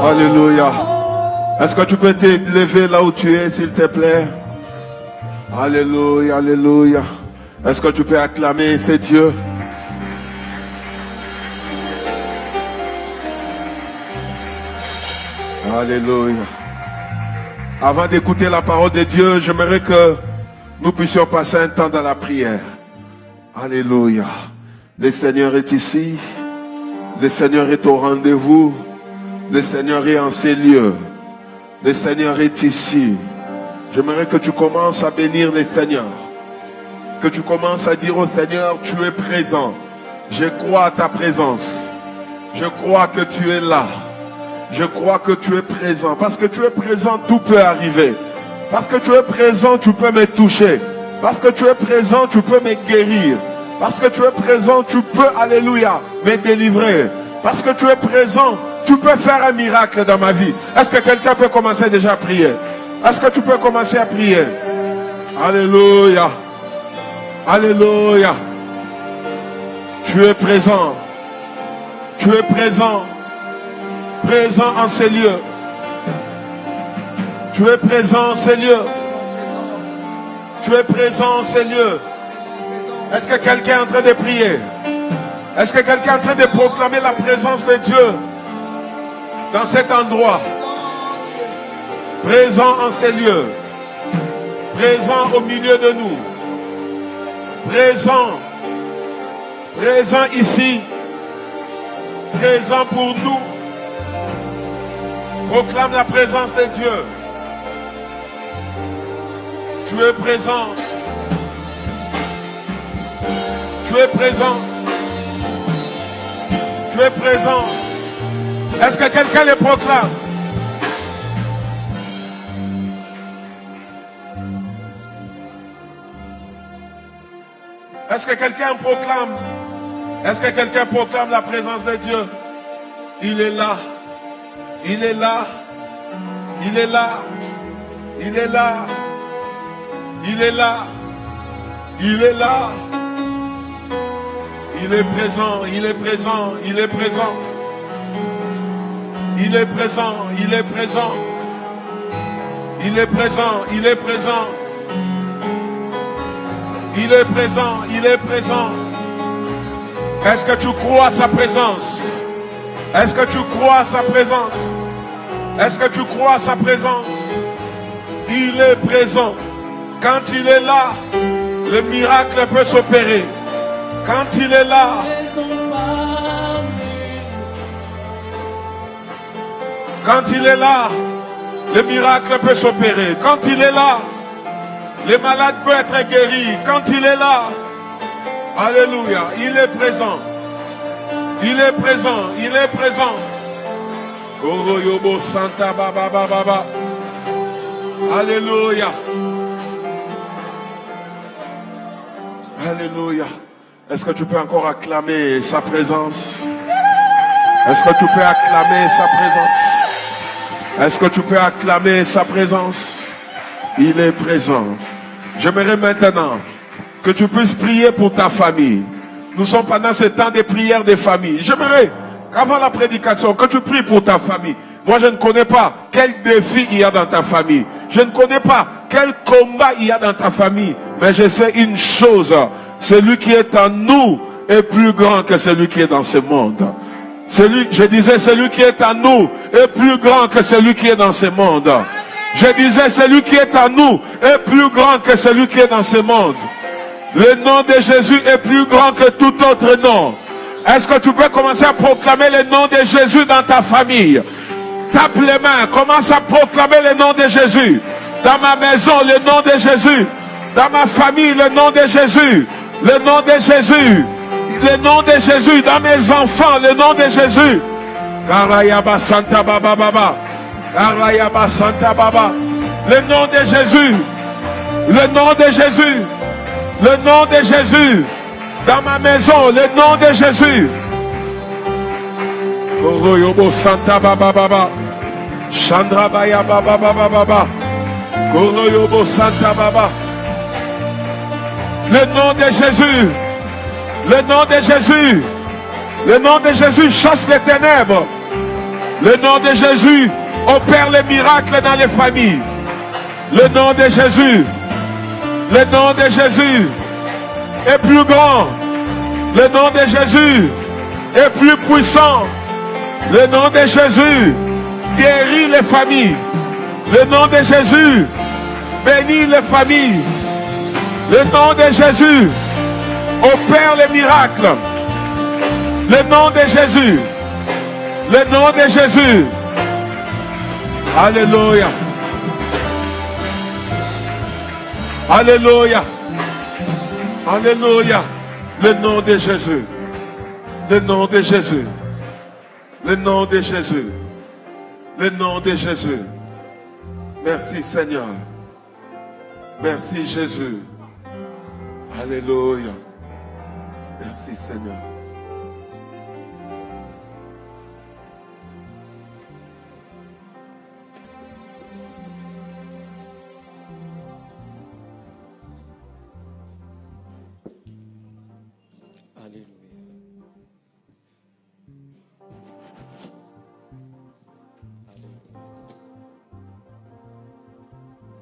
Alléluia. Est-ce que tu peux te lever là où tu es, s'il te plaît? Alléluia, alléluia. Est-ce que tu peux acclamer ce Dieu? Alléluia. Avant d'écouter la parole de Dieu, j'aimerais que nous puissions passer un temps dans la prière. Alléluia. Le Seigneur est ici. Le Seigneur est au rendez-vous. Le Seigneur est en ces lieux. Le Seigneur est ici. J'aimerais que tu commences à bénir le Seigneur. Que tu commences à dire au Seigneur, tu es présent. Je crois à ta présence. Je crois que tu es là. Je crois que tu es présent. Parce que tu es présent, tout peut arriver. Parce que tu es présent, tu peux me toucher. Parce que tu es présent, tu peux me guérir. Parce que tu es présent, tu peux, alléluia, me délivrer. Parce que tu es présent, tu peux faire un miracle dans ma vie. Est-ce que quelqu'un peut commencer déjà à prier? Est-ce que tu peux commencer à prier? Alléluia. Alléluia. Tu es présent. Tu es présent. Présent en ces lieux. Tu es présent en ces lieux. Tu es présent en ces lieux. Est-ce que quelqu'un est en train de prier? Est-ce que quelqu'un est en train de proclamer la présence de Dieu dans cet endroit? Présent en ces lieux. Présent au milieu de nous. Présent. Présent ici. Présent pour nous. Proclame la présence de Dieu. Tu es présent. Tu es présent. Tu es présent. Est-ce que quelqu'un le proclame? Est-ce que quelqu'un proclame? Est-ce que quelqu'un proclame la présence de Dieu? Il est là. Il est là. Il est là. Il est là. Il est là. Il est là. Il est présent. Il est présent. Il est présent. Il est présent. Il est présent. Il est présent. Il est présent. Il est présent. Il est présent. Est-ce que tu crois à sa présence? Est-ce que tu crois à sa présence? Est-ce que tu crois à sa présence? Il est présent. Quand il est là, le miracle peut s'opérer. Quand il est là, quand il est là, le miracle peut s'opérer. Quand il est là, les malades peuvent être guéris. Quand il est là, alléluia, il est présent. Il est présent, il est présent. Goroyobo Santa Baba Baba. Alléluia. Alléluia. Est-ce que tu peux encore acclamer sa présence? Est-ce que tu peux acclamer sa présence? Est-ce que tu peux acclamer sa présence? Il est présent. J'aimerais maintenant que tu puisses prier pour ta famille. Nous sommes pendant ce temps de prière des familles. J'aimerais, avant la prédication, que tu pries pour ta famille. Moi, je ne connais pas quel défi il y a dans ta famille. Je ne connais pas quel combat il y a dans ta famille. Mais je sais une chose. Celui qui est en nous est plus grand que celui qui est dans ce monde. Je disais, celui qui est en nous est plus grand que celui qui est dans ce monde. Je disais, celui qui est en nous est plus grand que celui qui est dans ce monde. Le nom de Jésus est plus grand que tout autre nom. Est-ce que tu peux commencer à proclamer le nom de Jésus dans ta famille? Tape les mains, commence à proclamer le nom de Jésus. Dans ma maison, le nom de Jésus. Dans ma famille, le nom de Jésus. Le nom de Jésus. Le nom de Jésus. Dans mes enfants, le nom de Jésus. Karayaba Santa Baba Baba. Karayaba Santa Baba. Le nom de Jésus. Le nom de Jésus. Le nom de Jésus. Dans ma maison, le nom de Jésus. Koroyobo Santa Baba Baba. Chandra Baya Baba Baba Baba. Koroyobo Santa Baba. Le nom de Jésus. Le nom de Jésus. Le nom de Jésus chasse les ténèbres. Le nom de Jésus opère les miracles dans les familles. Le nom de Jésus. Le nom de Jésus est plus grand. Le nom de Jésus est plus puissant. Le nom de Jésus guérit les familles. Le nom de Jésus bénit les familles. Le nom de Jésus opère les miracles. Le nom de Jésus. Le nom de Jésus. Alléluia. Alléluia. Alléluia. Le nom de Jésus. Le nom de Jésus. Le nom de Jésus. Le nom de Jésus. Merci Seigneur. Merci Jésus. Alléluia. Merci Seigneur.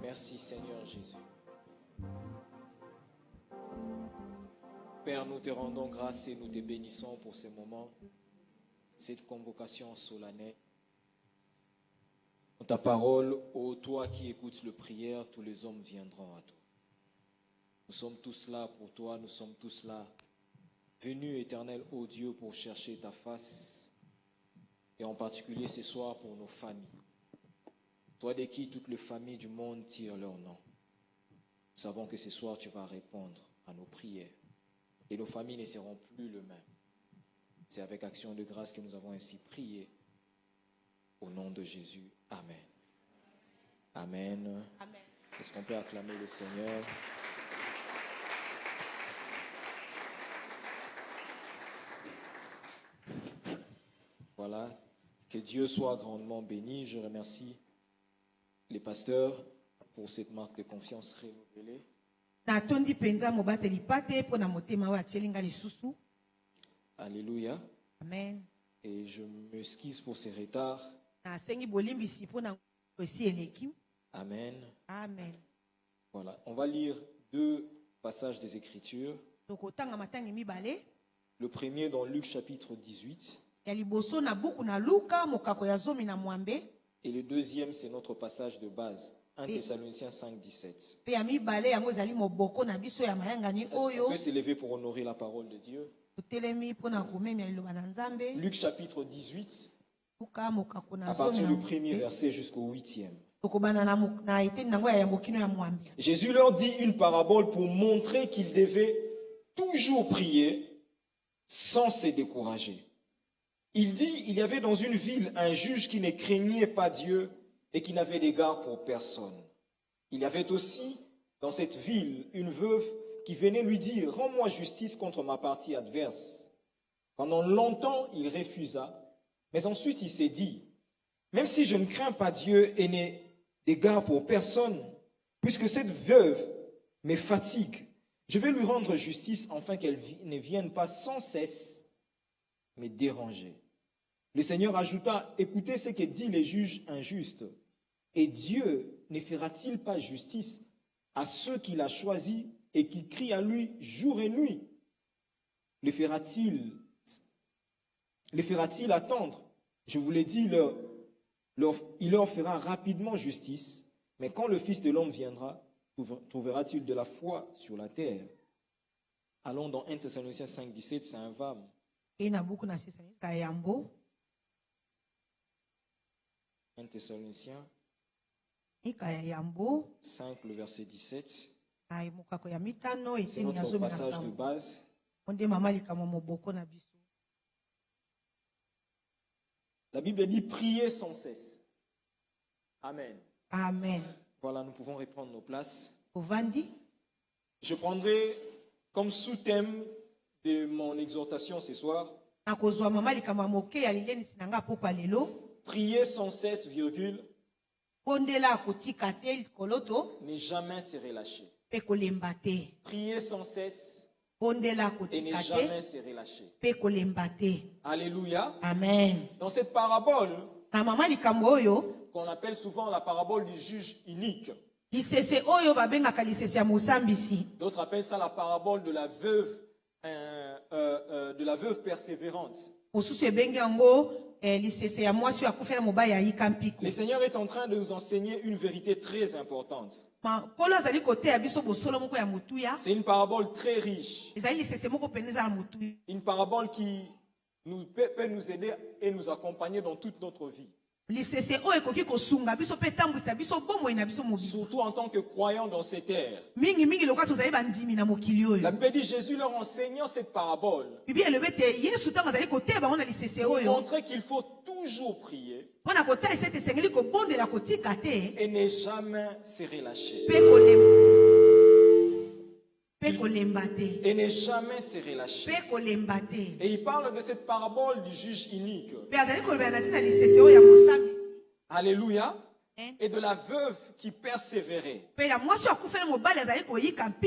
Merci Seigneur Jésus. Père, nous te rendons grâce et nous te bénissons pour ces moments, cette convocation solennelle. Ta parole, ô toi qui écoutes le prière, tous les hommes viendront à toi. Nous sommes tous là pour toi, nous sommes tous là, venus éternel, ô Dieu, pour chercher ta face, et en particulier ce soir pour nos familles. Toi de qui toutes les familles du monde tirent leur nom. Nous savons que ce soir tu vas répondre à nos prières, et nos familles ne seront plus les mêmes. C'est avec action de grâce que nous avons ainsi prié. Au nom de Jésus. Amen. Amen. Amen. Est-ce qu'on peut acclamer le Seigneur? Voilà. Que Dieu soit grandement béni. Je remercie les pasteurs pour cette marque de confiance renouvelée. Alléluia. Amen. Et je m'excuse pour ces retards. Amen. Amen. Voilà. On va lire deux passages des Écritures. Le premier dans Luc chapitre 18. Et le deuxième, c'est notre passage de base. 1 Thessaloniciens 5, 17. Est-ce qu'on peut s'élever pour honorer la parole de Dieu? Luc chapitre 18, à partir du premier verset jusqu'au 8e. Jésus leur dit une parabole pour montrer qu'ils devaient toujours prier sans se décourager. Il dit, il y avait dans une ville un juge qui ne craignait pas Dieu et qui n'avait d'égard pour personne. Il y avait aussi dans cette ville une veuve qui venait lui dire, rends-moi justice contre ma partie adverse. Pendant longtemps, il refusa, mais ensuite il s'est dit, même si je ne crains pas Dieu et n'ai d'égard pour personne, puisque cette veuve me fatigue, je vais lui rendre justice afin qu'elle ne vienne pas sans cesse me déranger. Le Seigneur ajouta, écoutez ce que dit les juges injustes, et Dieu ne fera-t-il pas justice à ceux qu'il a choisis et qui crient à lui jour et nuit? Le fera-t-il attendre? Je vous l'ai dit, il leur fera rapidement justice, mais quand le Fils de l'homme viendra, trouvera-t-il de la foi sur la terre? Allons dans 1 Thessaloniciens 5, 17, c'est un VAM. 1 Thessaloniciens 5, le verset 17. C'est notre passage de base. La Bible dit priez sans cesse. Amen. Amen. Voilà, nous pouvons reprendre nos places. Je prendrai comme sous-thème de mon exhortation ce soir, prier sans cesse, virgule, ne jamais se relâcher. Prier sans cesse et ne jamais se relâcher. Alléluia. Amen. Dans cette parabole, qu'on appelle souvent la parabole du juge inique, d'autres appellent ça la parabole de la veuve persévérante. Le Seigneur est en train de nous enseigner une vérité très importante. C'est une parabole très riche. Une parabole qui peut nous aider et nous accompagner dans toute notre vie. Surtout en tant que croyants dans cette ère. La Bible dit Jésus leur enseignant cette parabole pour montrer qu'il faut toujours prier et ne jamais se relâcher. Et ne jamais se relâcher. Et il parle de cette parabole du juge inique. Alléluia. Et de la veuve qui persévérait.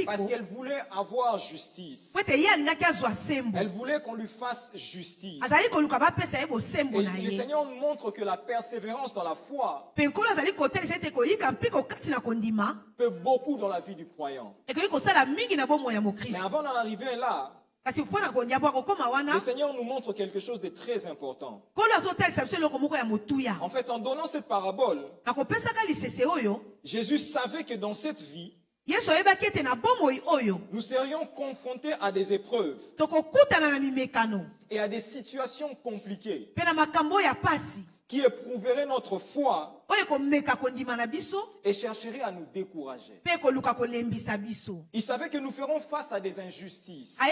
Parce qu'elle voulait avoir justice. Elle voulait qu'on lui fasse justice. Et le Seigneur nous montre que la persévérance dans la foi peut beaucoup dans la vie du croyant. Mais avant d'en arriver là, Le Seigneur nous montre quelque chose de très important. En fait, en donnant cette parabole, Jésus savait que dans cette vie, nous serions confrontés à des épreuves et à des situations compliquées qui éprouveraient notre foi et chercheraient à nous décourager. Il savait que nous ferons face à des injustices, à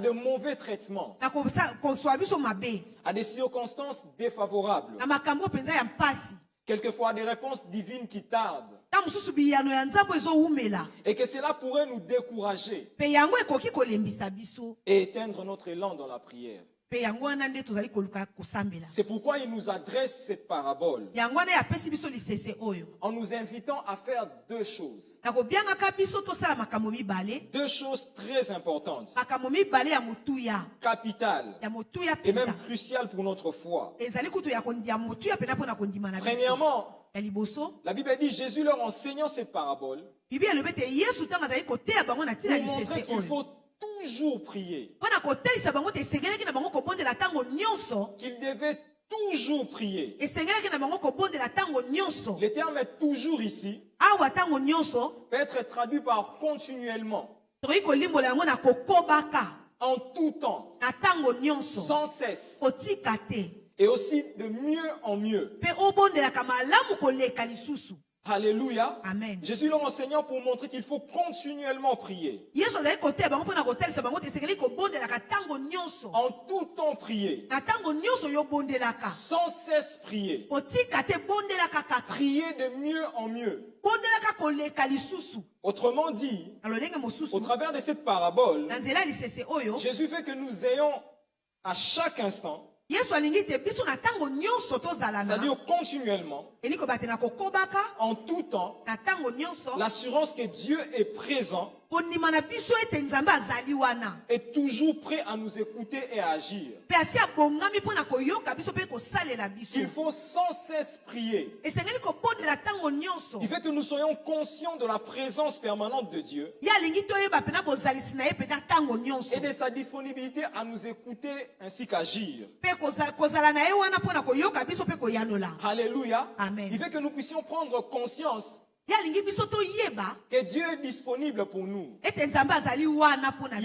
de mauvais traitements, à des circonstances défavorables, quelquefois des réponses divines qui tardent, et que cela pourrait nous décourager et éteindre notre élan dans la prière. C'est pourquoi il nous adresse cette parabole en nous invitant à faire deux choses. Deux choses très importantes, capitales et même cruciales pour notre foi. Premièrement, la Bible dit Jésus leur enseignant cette parabole pour montrer qu'il faut toujours prier. Qu'il devait toujours prier. Le terme est toujours ici peut être traduit par continuellement, en tout temps, sans cesse, et aussi de mieux en mieux. Alléluia. Amen. Jésus leur enseignant pour montrer qu'il faut continuellement prier. En tout temps prier. Sans cesse prier. Prier de mieux en mieux. Autrement dit, au travers de cette parabole, Jésus fait que nous ayons à chaque instant, c'est-à-dire continuellement, en tout temps, l'assurance que Dieu est présent, est toujours prêt à nous écouter et à agir. Il faut sans cesse prier. Il fait que nous soyons conscients de la présence permanente de Dieu et de sa disponibilité à nous écouter ainsi qu'agir. Alléluia. Amen. Il fait que nous puissions prendre conscience que Dieu est disponible pour nous. Il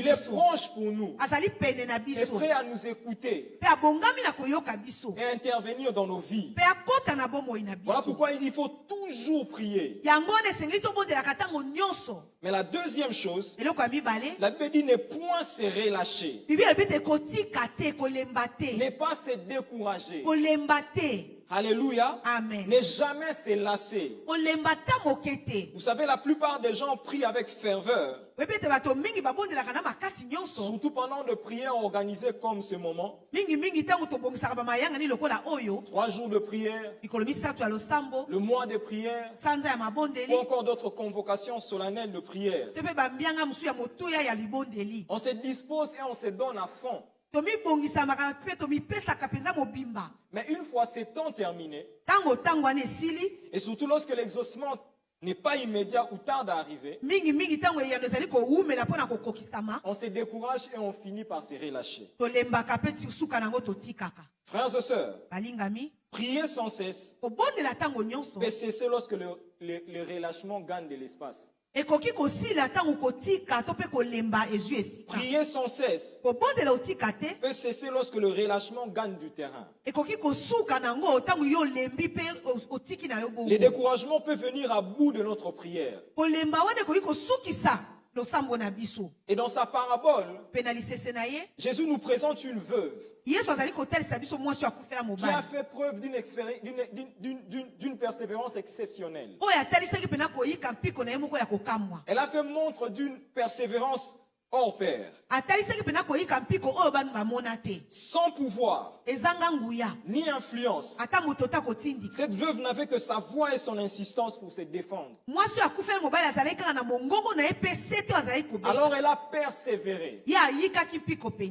est proche pour nous. Et prêt à nous écouter et intervenir dans nos vies. Voilà pourquoi il faut toujours prier. Mais la deuxième chose, la Bible dit ne point se relâcher, ne pas se décourager. Alléluia. Amen. Ne jamais se lasser. Vous savez, la plupart des gens prient avec ferveur, surtout pendant de prières organisées comme ce moment. 3 jours de prière, le mois de prière, ou encore d'autres convocations solennelles de prière. On se dispose et on se donne à fond. Mais une fois ces temps terminés, et surtout lorsque l'exaucement n'est pas immédiat ou tarde à arriver, on se décourage et on finit par se relâcher. Frères et sœurs, prier sans cesse peut cesser lorsque le relâchement gagne de l'espace. Prier sans cesse peut cesser lorsque le relâchement gagne du terrain. Les découragements peuvent venir à bout de notre prière. Et dans sa parabole, Jésus nous présente une veuve qui a fait preuve d'une persévérance exceptionnelle. Elle a fait montre d'une persévérance hors pair, sans pouvoir ni influence. Cette veuve n'avait que sa voix et son insistance pour se défendre. Alors elle a persévéré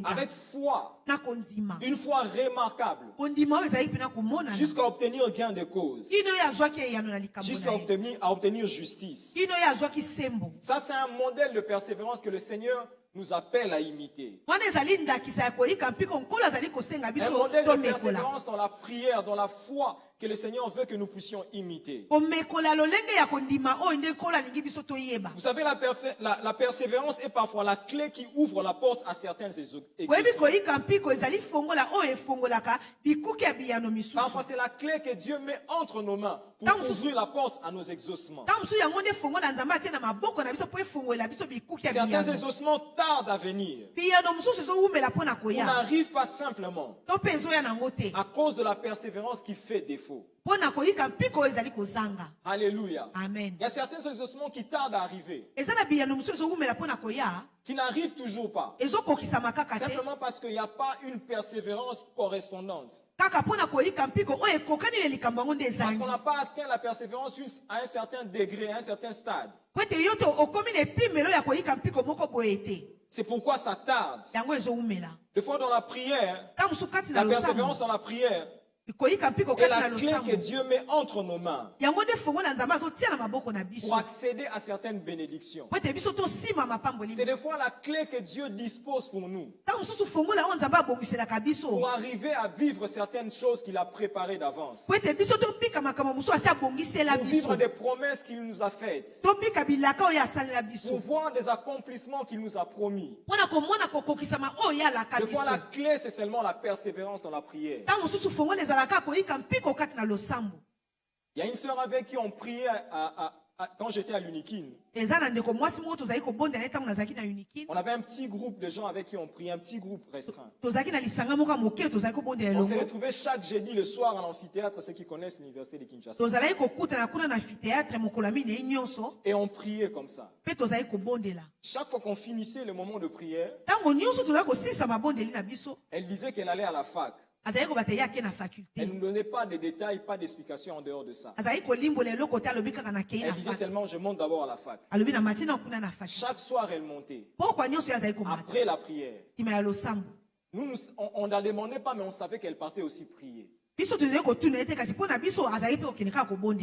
avec foi, une foi remarquable, jusqu'à obtenir gain de cause, jusqu'à obtenir justice. Ça, c'est un modèle de persévérance que le Seigneur nous appelle à imiter. Un modèle de persévérance dans la prière, dans la foi, que le Seigneur veut que nous puissions imiter. Vous savez, la persévérance est parfois la clé qui ouvre la porte à certains exaucements. Parfois, c'est la clé que Dieu met entre nos mains pour ouvrir la porte à nos exaucements. Certains exaucements tardent à venir. On n'arrive pas simplement à cause de la persévérance qui fait défaut. Alléluia. Amen. Il y a certains exaucements qui tardent à arriver, qui n'arrivent toujours pas, simplement parce qu'il n'y a pas une persévérance correspondante. Parce qu'on n'a pas atteint la persévérance à un certain degré, à un certain stade. C'est pourquoi ça tarde. Des fois dans la prière, la persévérance dans la prière est la clé que Dieu met entre nos mains pour accéder à certaines bénédictions. C'est des fois la clé que Dieu dispose pour nous pour arriver à vivre certaines choses qu'il a préparées d'avance, pour vivre des promesses qu'il nous a faites, pour voir des accomplissements qu'il nous a promis. Des fois la clé c'est seulement la persévérance dans la prière. Il y a une sœur avec qui on priait quand j'étais à l'Unikin. On avait un petit groupe de gens avec qui on priait, un petit groupe restreint. On s'est retrouvés chaque jeudi le soir à l'amphithéâtre, ceux qui connaissent l'université de Kinshasa. Et on priait comme ça. Chaque fois qu'on finissait le moment de prière, elle disait qu'elle allait à la fac. Elle ne donnait pas de détails, pas d'explications en dehors de ça. Elle disait seulement, je monte d'abord à la fac. Chaque soir, elle montait. Après la prière. Nous, on ne la demandait pas, mais on savait qu'elle partait aussi prier. En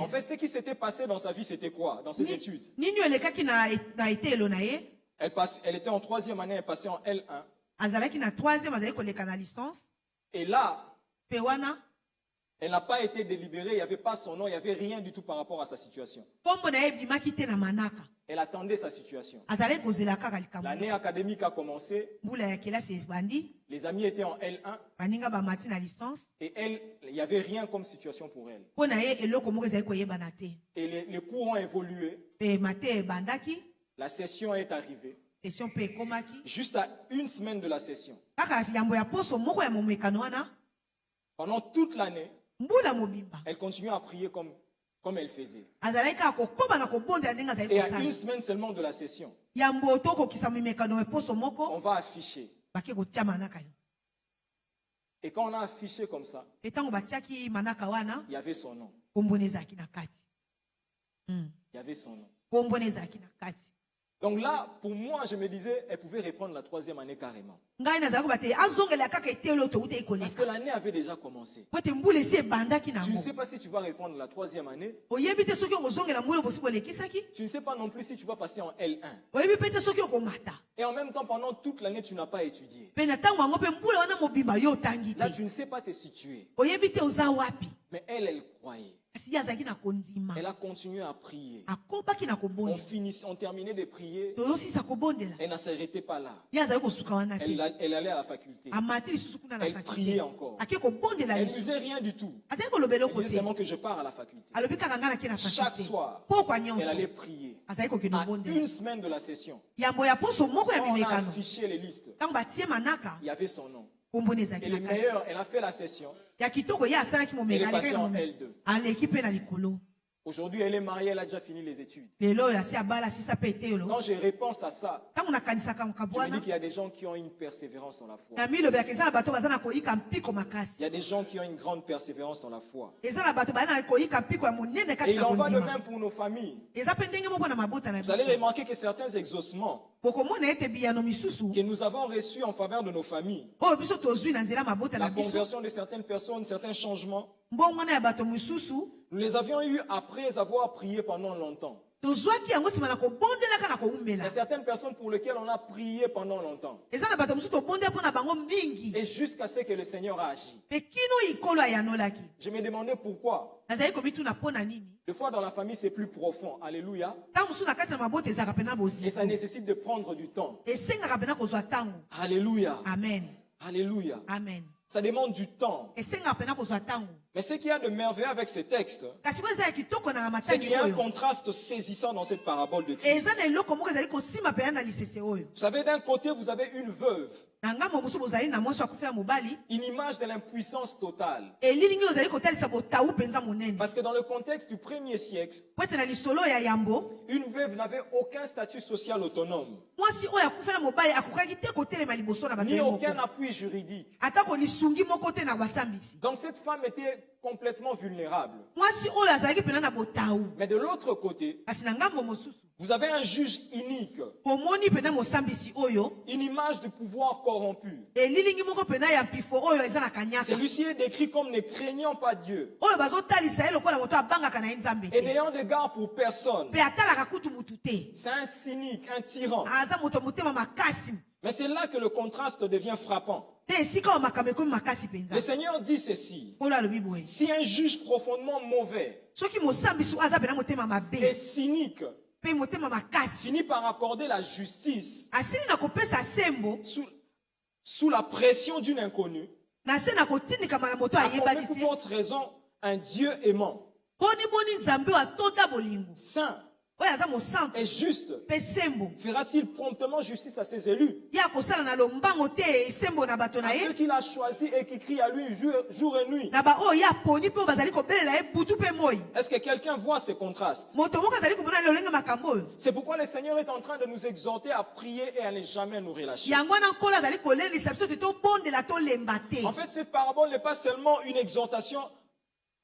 fait, ce qui s'était passé dans sa vie, c'était quoi? Dans ses études. Elle était en 3e année, elle passait en L1. Et là, elle n'a pas été délibérée, il n'y avait pas son nom, il n'y avait rien du tout par rapport à sa situation. Elle attendait sa situation. L'année académique a commencé. Les amis étaient en L1. Et elle, il n'y avait rien comme situation pour elle. Et les cours ont évolué. La session est arrivée. Juste à une semaine de la session. Pendant toute l'année, elle continuait à prier comme elle faisait. Et à une semaine seulement de la session, on va afficher. Et quand on a affiché comme ça, il y avait son nom. Il y avait son nom. Donc là, pour moi, je me disais, elle pouvait reprendre la 3e année carrément. Parce que l'année avait déjà commencé. Tu ne sais pas si tu vas reprendre la 3e année. Tu ne sais pas non plus si tu vas passer en L1. Et en même temps, pendant toute l'année, tu n'as pas étudié. Là, tu ne sais pas te situer. Mais elle croyait. Elle a continué à prier. On terminait de prier. Elle ne s'arrêtait pas là. Elle allait à la faculté. Elle priait encore. Elle ne faisait rien du tout. Elle disait seulement que je pars à la faculté. Chaque soir, elle allait prier. À une semaine de la session, quand on a affiché les listes, il y avait son nom. Et le meilleur, elle a fait la session. Elle est passée en L2. Aujourd'hui, elle est mariée, elle a déjà fini les études. Quand je repense à ça, je me dis qu'il y a des gens qui ont une persévérance dans la foi. Il y a des gens qui ont une grande persévérance dans la foi. Et il en va de même pour nos familles. Vous allez remarquer que certains exaucements que nous avons reçus en faveur de nos familles, la conversion de certaines personnes, certains changements, nous les avions eus après avoir prié pendant longtemps. tozwaki yango sima na kobondelaka na Il y koumela a certaines personnes pour lesquelles on a prié pendant longtemps. eza na bato mosusu tobonde mpo na bango mingi Et jusqu'à ce que le Seigneur a agi. mpe kino ikolo ayanolaki Je me demandais pourquoi. nazali komituna mpo na nini Des fois dans la famille c'est plus profond. Alléluia. ntango mosusu na kati na mabota ezalaka mpena Et ça boziko nécessite de prendre du temps. esengaka mpena kozwa ntango Alléluia. amen Alléluia. amen Ça demande du temps. esengaka mpena kozwa ntango Mais ce qu'il y a de merveilleux avec ces textes, kasi po eza ya kitoko na c'est qu'il y matagi a un oyo contraste saisissant dans cette parabole de Christ. eza na eloko moko ezali kosimba mpena na lisese oyo Vous savez, d'un côté, vous avez une veuve, na ngambo mosusu bozali na mwasi akufela mobali une image de l'impuissance totale. elilingi ozali kotalisa botawu mpenza monene Parce que dans le contexte du 1er siècle, po ete na lisolo ya yambo une veuve n'avait aucun statut social autonome, mwasi oyo akufela mobali akokaki te kotelema liboso na bato ni ye moko aucun appui juridique. atako lisungi moko te na basambisi Donc cette femme était complètement vulnérable. mwasi oyo azalaki mpena na botawu Mais de l'autre côté, kasi na ngambo mosusu vous avez un juge unique, omoni mpena mosambisi oyo une image de pouvoir corrompu. elilingi moko mpena ya mpifo oyo eza na kanyaka Celui-ci est décrit comme ne craignant pas Dieu oyo bazotalisa ye lokola moto abangaka na ye nzambe et te n'ayant de garde pour personne. mpe atalaka kutu mutu te C'est un cynique, un tyran. aza moto motema makasi Mais c'est là que le contraste devient frappant. te esika oyo makambo ekomi makasi Le mpenza Seigneur dit ceci. nkolo alobi boye Si un juge profondément mauvais soki mosambisi oyo aza mpena motema et mabe cynique mpe motema makasi finit par accorder la justice asili na kopesa sembo sous la pression d'une inconnue, na se na kotindikama na moto a ayebani formé pour te forte raison un Dieu aimant, boni nzambe oyo atoda bolingo saint oyo aza mosantu et juste. mpe sembo Fera-t-il promptement justice à ses élus, ye akosala na lombango te sembo na bato na à ceux ye qu'il a choisis et qui crient à lui jour et nuit? na baoyo ye aponi mpe oyo bazali kobelela ye butu mpe moi Est-ce que quelqu'un voit ces contrastes? moto moko azali komona lolenge makambo oyo C'est pourquoi le Seigneur est en train de nous exhorter à prier et à ne jamais nous relâcher. yango wana nkolo azali kolelisa biso te tobondela tolemba te En fait, cette parabole n'est pas seulement une exhortation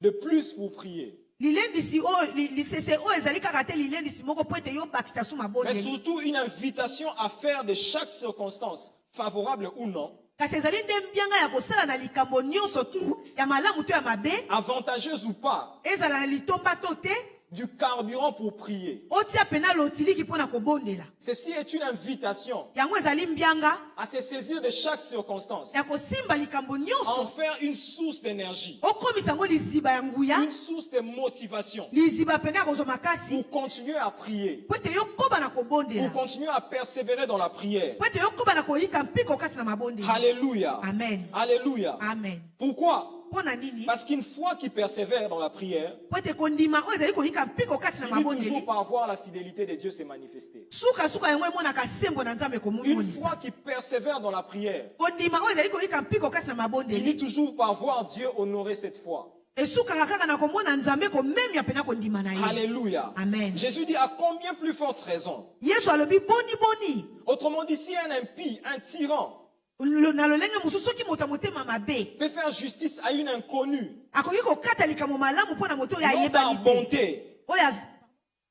de plus pour prier, lilendisi oyo lisese oyo ezali kaka te lilendisi moko po ete yobakisa su mais mabondeli surtout une invitation à faire de chaque circonstance, favorable ou non, kasi ezali nde mbianga ya kosala na likambo nyonso tu ya malamu to ya mabe avantageuse ou pas, ezala na litomba to te du carburant pour prier. otia pena lotiliki mpo na kobondela Ceci est une invitation yango ezali mbianga à se saisir de chaque circonstance, ya kosimba likambo à en nyonso faire une source d'énergie, okomisa yango liziba ya nguya une source de motivation liziba pena ya kozwa makasi pour continuer à prier, po ete yokoba na kobondela pour continuer à persévérer dans la prière. po ete yokoba na koyika mpiko kasi na mabondeli Alléluia. amen Alléluia. amen Pourquoi? mpo na nini Parce qu'une foi qui persévère dans la prière po ete kondima oyo ezali koyika mpiko kati na finit toujours mabondeli par voir la fidélité de Dieu se manifester. sukasuka yango emonaka sembo na nzambe Une komonisa foi qui persévère dans la prière kondima oyo ezali koyika mpiko kasi na finit mabondeli toujours par voir Dieu honorer cette foi. esukaka kaka na komona nzambe komemia pena kondima na ye Alléluia. amen Jésus dit à combien plus forte raison. yesu alobi boni Autrement dit, si un impie, un tyran, na lolenge mosusu soki moto ya motema mabe peut faire justice à une inconnue, akoki kokata likambo malamu mpo na moto oyo non par ayebani te bonté, oyo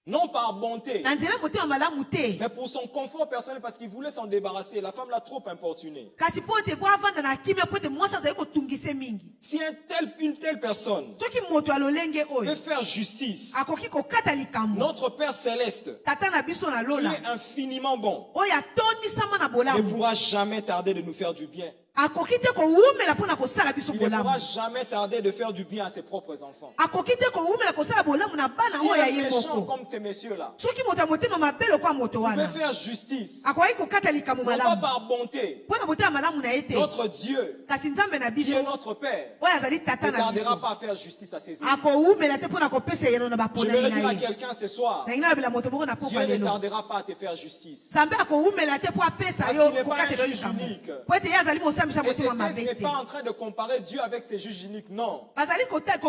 non par bonté, na nzela motema malamu te mais pour son confort personnel, parce qu'il voulait s'en débarrasser. La femme l'a trop importuné. kasi mpo ete po avanda na kimia mpo ete mwasi azali kotungise mingi Si une telle personne soki moto ya lolenge peut oyo faire justice, akoki kokata likambo notre Père Céleste, tata na biso na qui lola est infiniment bon, oyo atondisama na ne bolamu pourra jamais tarder de nous faire du bien. akoki te kowumela mpo na kosala biso Il ne pourra bolamu jamais tarder de faire du bien à ses propres enfants. akoki te kowumela kosala bolamu na bana Si oyo ya un ye méchant moko comme ces messieurs-là soki moto ya motema mabe lokwa moto peut wana faire justice, akoki kokata likambo non pas malamu par bonté, mpo na motema malamu na ye te notre Dieu, kasi nzambe na qui biso est notre Père, oyo azali tata ne na tardera biso pas à faire justice à ses élus. akowumela te mpo na kopesa yeno na Je vais le baponami dire na à ye quelqu'un ce soir, nangi nalobela moto moko na Dieu pokwa ne lelo tardera pas à te faire justice. nzambe akowumela te mpo apesa Parce yo qu'il n'est pas un kokatela juge likambo unique. po ete ye azali mosambisa Et ce motema texte mabe n'est te pas en train de comparer Dieu avec ses juges uniques, non. bazali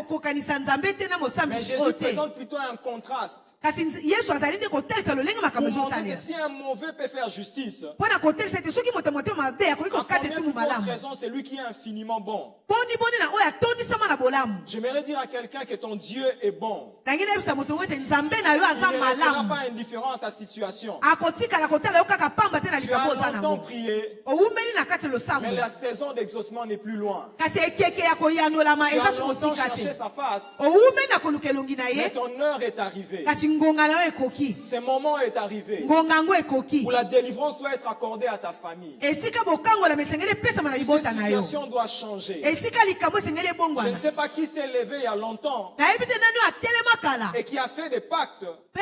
kokanisa nzambe te na Mais mosambisi Jésus oyo te présente plutôt un contraste kasi yesu azali nde kotalisa lolenge makambo pour montrer que ezotalela si un mauvais peut faire justice, mpo na kotalisa ete soki moto ya motema mabe akoki à kokata combien etumu plus forte malamu raison c'est lui qui est infiniment bon. boni na oyo atondisama na bolamu J'aimerais dire à quelqu'un que ton Dieu est bon. nangi nayebisa moto moko ete nzambe na yo Il aza ne restera malamu pas indifférent à ta situation. akotikala kotala yo kaka pamba te na Tu likambo as oza longtemps nango prié, owumeli na kati mais losambo la saison d'exaucement n'est plus loin. kasi ekeke ya koyanolama Tu eza as siko longtemps sika cherché te sa face, oume na koluka elongi na mais ye ton heure est arrivée. kasi ngonga na yo ekoki Ce moment est arrivé ngonga yango ekoki où la délivrance doit être accordée à ta famille. esika bokangola esengeli epesama na Cette libota na yo situation doit changer. esika likambo esengeli Je ne ebongwana sais pas qui s'est levé il y a longtemps nayebi te nani oyo atelema kala et qui a fait des pactes, mpe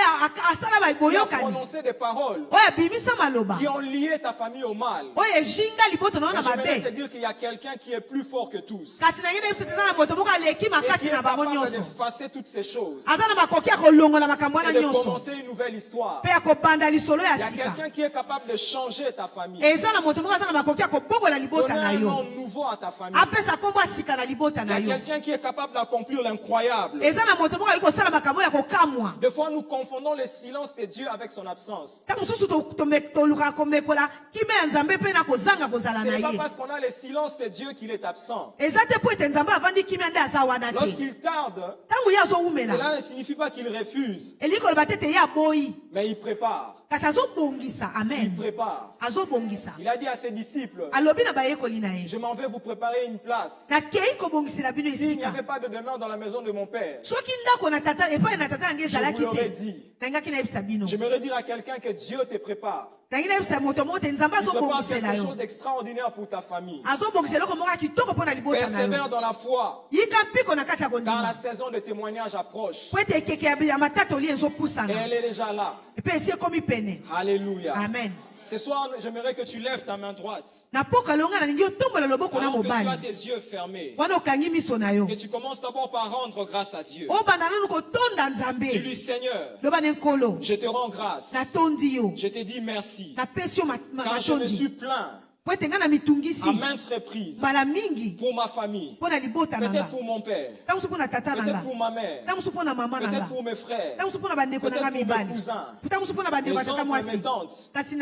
asala qui a boyokani prononcé des paroles oyo abimisa maloba qui ont lié ta famille au mal. oyo ejinga liboto na yo Mais na j'aimerais te mabe dire qu'il y a quelqu'un qui est plus fort que tous kasi na ye na biso te eza na moto moko aleki et qui makasi est na bango capable nyonso d'effacer toutes ces choses aza na makoki ya kolongola makambo et wana de nyonso commencer une nouvelle histoire. mpe ya kobanda lisolo Il y ya a sika quelqu'un qui est capable de changer ta famille, eza na moto moko aza na makoki ya kobongola libota donner na un yo nom nouveau à ta famille. apesa nkombo ya sika na libota Il y na a yo quelqu'un qui est capable d'accomplir l'incroyable. eza na moto moko ali kosala makambo ya kokamwa Des fois, nous confondons le silence de Dieu avec son absence. ntango mosusu tolukaka komekola kime ya nzambe mpe na kozanga kozala Ce na n'est pas ye parce qu'on a le silence de Dieu qu'il est absent. eza te mpo ete nzambe avandi kimia nde aza wana te Lorsqu'il tarde, ntango ye azowumela cela ne signifie pas qu'il refuse, elingi koloba te ete ye aboyi mais il prépare. kasi azobongisa Il amen prépare. azobongisa Il a dit à ses disciples, alobi na bayekoli na ye je m'en vais vous préparer une place. nakei kobongisela bino S'il n'y esika avait pas de demeure dans la maison de mon père, soki ndako na tata epai na tata nange je vous ezalaki l'aurais te dit. nangaki nayebisa bino J'aimerais dire à quelqu'un que Dieu te prépare. nangi nayebisa moto moko te nzambe Il prépare azobongisela quelque yo chose d'extraordinaire pour ta famille. azobongisela eloko moko ya kitoko mpo na libota na Persévère yo dans la foi, yika mpiko na kati ya car la kondima saison de témoignage approche. po ete ekeke ya matatoli Et ezopusana elle est déjà là. epe esi ekomi pene Alléluia. amen Ce soir, j'aimerais que tu lèves ta main droite. na poka longa nalingi otombola loboko na Alors que tu as mobali tes yeux fermés. wana okangi miso na yo Que tu commences d'abord par rendre grâce à Dieu. obanda nanu kotonda nzambe Dis-lui, Seigneur, loba ne nkolo je te rends grâce. natondi yo Je te dis merci. napesi yo Car je me matondi suis plaint po ete ngai na à mitungisi maintes reprises mbala mingi pour ma famille. mpo na libota na Peut-être nga pour mon père. ntango mosu mpo na tata na Peut-être nga pour ma mère. ntango mosu mpo na mama na Peut-être nga pour mes frères. ntango mosu mpo na bandeko na nga Peut-être pour mes mibali cousins. ntango mosu mpo na bandeko ya Mes tata oncles et mes mwasi tantes. kasi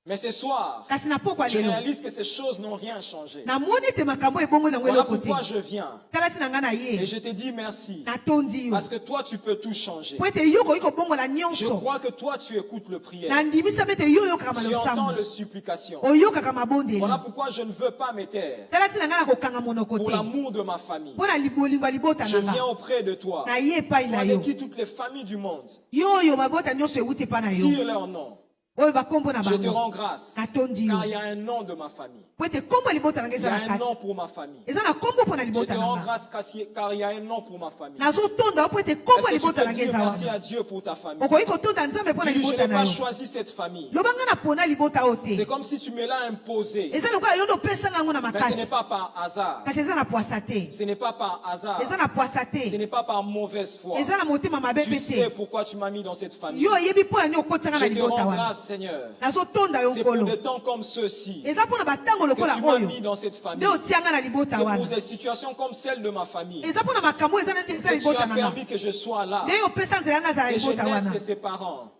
Mais ce soir, na pokwa je lelo réalise que ces choses n'ont rien changé. namoni ete makambo ebongo nango Voilà eloko te pourquoi je viens. tala ti na ngai na Et ye je te dis merci. natondi yo Parce que toi, tu peux tout changer. po ete yo koki kobongola Je nyonso crois que toi, tu écoutes le prière. nandimisa ete yo oyokaka Tu entends malosambo le supplication. oyokaka mabondeli Voilà pourquoi je ne veux pas me taire. tala ti na ngai na kokanga monoko Pour te l'amour de ma famille. mpo na bolingo ya libota Je na viens nga auprès de toi. na ye epai Toi na de yo qui toutes les familles du monde yo oyo mabota nyonso ewuti epai na yo tirent leur nom. oyo bakombo na Je te bango rends grâce. natondi yo Car il y a un nom de ma famille. po ete kombo ya libota na nga Il y eza a na un kati nom pour ma famille. eza na kombo mpo na Je libota te na rends nga grâce car il y a un nom pour ma famille. nazotonda po ete kombo ya Est-ce que tu libota na peux nga dire eza merci wana à Dieu pour ta famille? okoki kotonda nzambe mpo na Dis-lui, je libota n'ai na pas yo choisi cette famille. loba nga na pona libota oyo C'est te comme si tu me l'as imposé. eza lokola yo nde opesanga yango na Mais ce n'est makasi pas par hasard. kasi eza na pwasa te Ce n'est pas par hasard. eza na pwasa Ce te n'est pas par mauvaise foi. eza na motema mabe Tu mpe sais te pourquoi tu m'as mis dans cette famille. yo oyebi mpo na nini okotisanga na Je te libota rends wana grâce, Seigneur. nazotonda yo C'est pour nkolo des temps comme ceux-ci eza mpo na batango que lokola tu m'as oyo mis dans cette famille. nde otianga na libota C'est pour wana des situations comme celle de ma famille eza mpo na makambo eza neti eza que tu libota as na nga permis que je sois là, nde opesa nzela nga azala que je libota naisse wana de ses parents,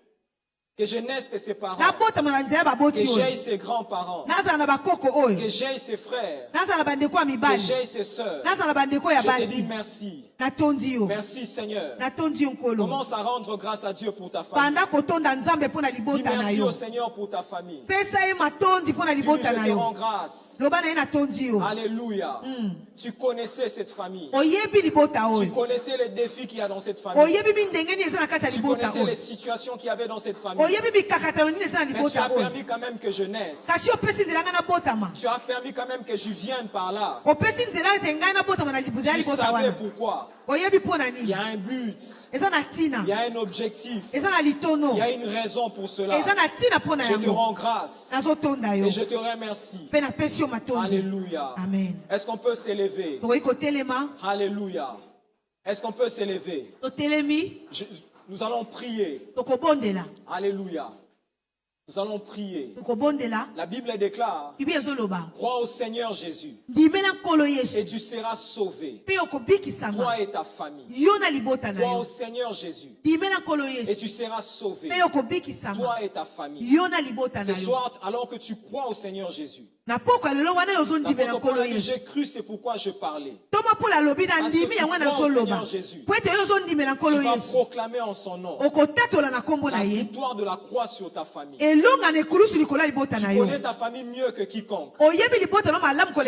que je naisse de ses parents, nabotama na nzela ya que baboti j'aie oyo ses grands-parents, nazala na bakoko que oyo j'aie ses frères, nazala na bandeko ya que mibali j'aie ses sœurs. nazala na bandeko ya Je te dis basi merci. natondi yo Merci Seigneur. natondi yo nkolo Commence à rendre grâce à Dieu pour ta famille. banda kotonda nzambe mpo na Dis libota na merci yo au Seigneur pour ta famille. pesa ye matondi mpo na Dis-lui, je libota na te rends yo grâce. loba na ye natondi yo Alléluia. Tu connaissais cette famille. oyebi libota Tu oyo connaissais les défis qu'il y a dans cette famille. oyebi mindenge nini eza na kati ya Tu libota connaissais les oyo situations qu'il y avait dans cette famille. oyebi mikakatano nini eza na Mais tu libota as oyo permis quand même que je naisse. kasi opesi nzela ngai nabotama Tu as permis quand même que je vienne par là. opesi nzela ete ngai nabotama na libuza ya Tu libota savais wana pourquoi. oyebi mpo na Il y a nini un but. eza na ntina Il y a un objectif. eza na litono Il y a une raison pour cela. eza na ntina mpo na Je te yango rends grâce. nazotonda yo Et je te remercie. mpe napesi yo matondi Alléluia. amen Est-ce qu'on peut s'élever? tokoki kotelema Alléluia. Est-ce qu'on peut s'élever? totelemi Nous allons prier. tokobondela Alléluia. Nous allons prier. tokobondela La Bible déclare, bibi ezoloba crois au Seigneur Jésus ndimela nkolo et yesu tu seras sauvé, mpe okobikisama toi et ta famille. yo na libota na Crois yo au Seigneur Jésus ndimela nkolo et yesu tu seras sauvé, mpe okobikisama toi et ta famille. yo na libota na Ce yo soir, alors que tu crois au Seigneur Jésus, na poko ya lelo wana yo ozondimela l'apôtre Paul nkolo a dit, yesu j'ai cru, c'est pourquoi je parlais. to Seigneur Jésus, tu vas proclamer en son nom la victoire de la croix sur ta famille. Tu connais ta famille mieux que quiconque. Tu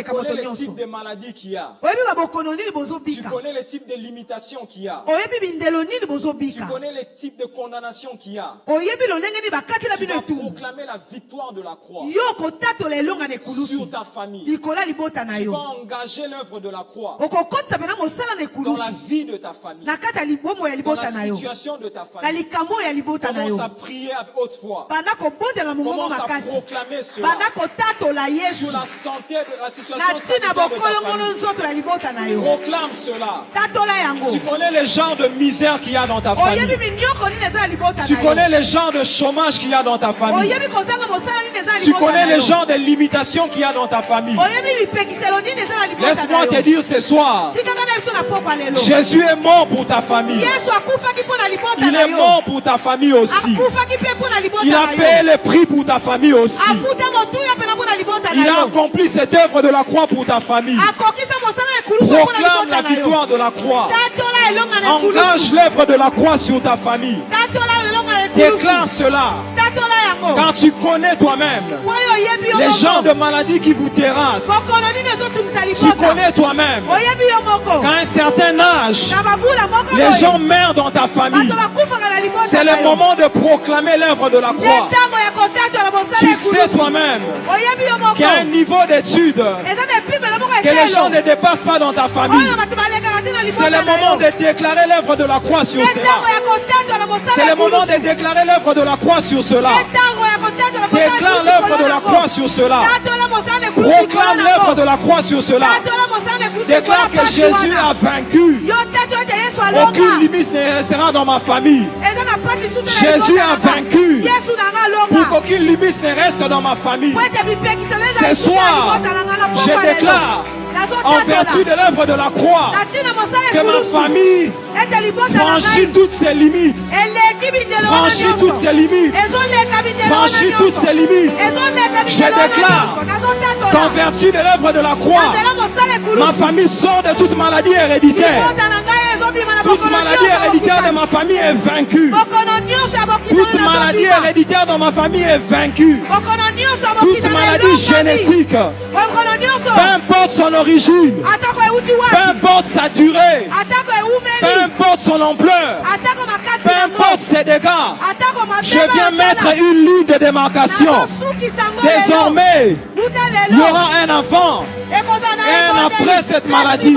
connais le type de maladie qu'il y a. Tu connais le type de limitation qu'il y a. Tu connais le type de condamnation qu'il y a. Tu vas proclamer la victoire de la croix sur ta famille. Tu vas engager l'œuvre de la croix dans la vie de ta famille, dans la situation de ta famille. Commence à prier à haute voix. Commence à proclamer cela sur la santé de la situation sanitaire de ta famille. Proclame cela. Tu connais les genres de misère qu'il y a dans ta famille. Tu connais les genres de chômage qu'il y a dans ta famille. Tu connais les genres de limitations qu'il y a dans ta famille. Laisse-moi te dire ce soir, Jésus est mort pour ta famille. Il est mort pour ta famille aussi. Il a payé le prix pour ta famille aussi. Il a accompli cette œuvre de la croix pour ta famille. Proclame la victoire de la croix. Engage l'œuvre de la croix sur ta famille. Déclare cela. Car tu connais toi-même les gens de maladies qui vous terrassent. Tu connais toi-même qu'à un certain âge, les gens meurent dans ta famille. C'est le moment de proclamer l'œuvre de la croix. Tu sais toi-même qu'il y a un niveau d'étude que les gens ne dépassent pas dans ta famille. C'est le moment de déclarer l'œuvre de la croix sur cela. C'est le moment de déclarer l'œuvre de la croix sur cela. Déclare l'œuvre de la croix sur cela. Proclame l'œuvre de la croix sur cela. Déclare que Jésus a vaincu. Aucune limite ne restera dans ma famille. Jésus a vaincu pour qu'aucune limite ne reste dans ma famille. Ce soir, je déclare, en vertu de l'œuvre de la croix, que ma famille franchit toutes ses limites. Franchit toutes ses limites. Franchit toutes ses limites. Je déclare qu'en vertu de l'œuvre de la croix, ma famille sort de toute maladie héréditaire. Toute maladie héréditaire de ma famille est vaincue. Toute maladie héréditaire dans ma famille est vaincue. Toute maladie génétique, peu importe son origine, peu importe sa durée, peu importe son ampleur, peu importe ses dégâts, je viens mettre une ligne de démarcation. Désormais, il y aura un avant et un après cette maladie.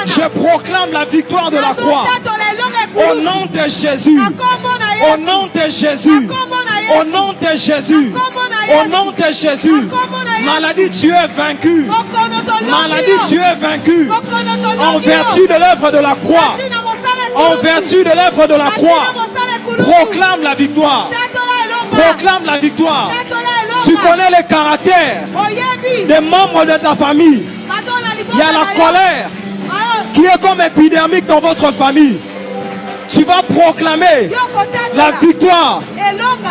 Je proclame la victoire de la croix. Au nom de Jésus. Au nom de Jésus. Au nom de Jésus. Au nom de Jésus. Maladie, tu es vaincu. Maladie, tu es vaincu. En vertu de l'œuvre de la croix. En vertu de l'œuvre de la croix. Proclame la victoire. Proclame la victoire. Tu connais le caractère des membres de ta famille. Il y a la colère qui est comme épidermique dans votre famille. Tu vas proclamer la victoire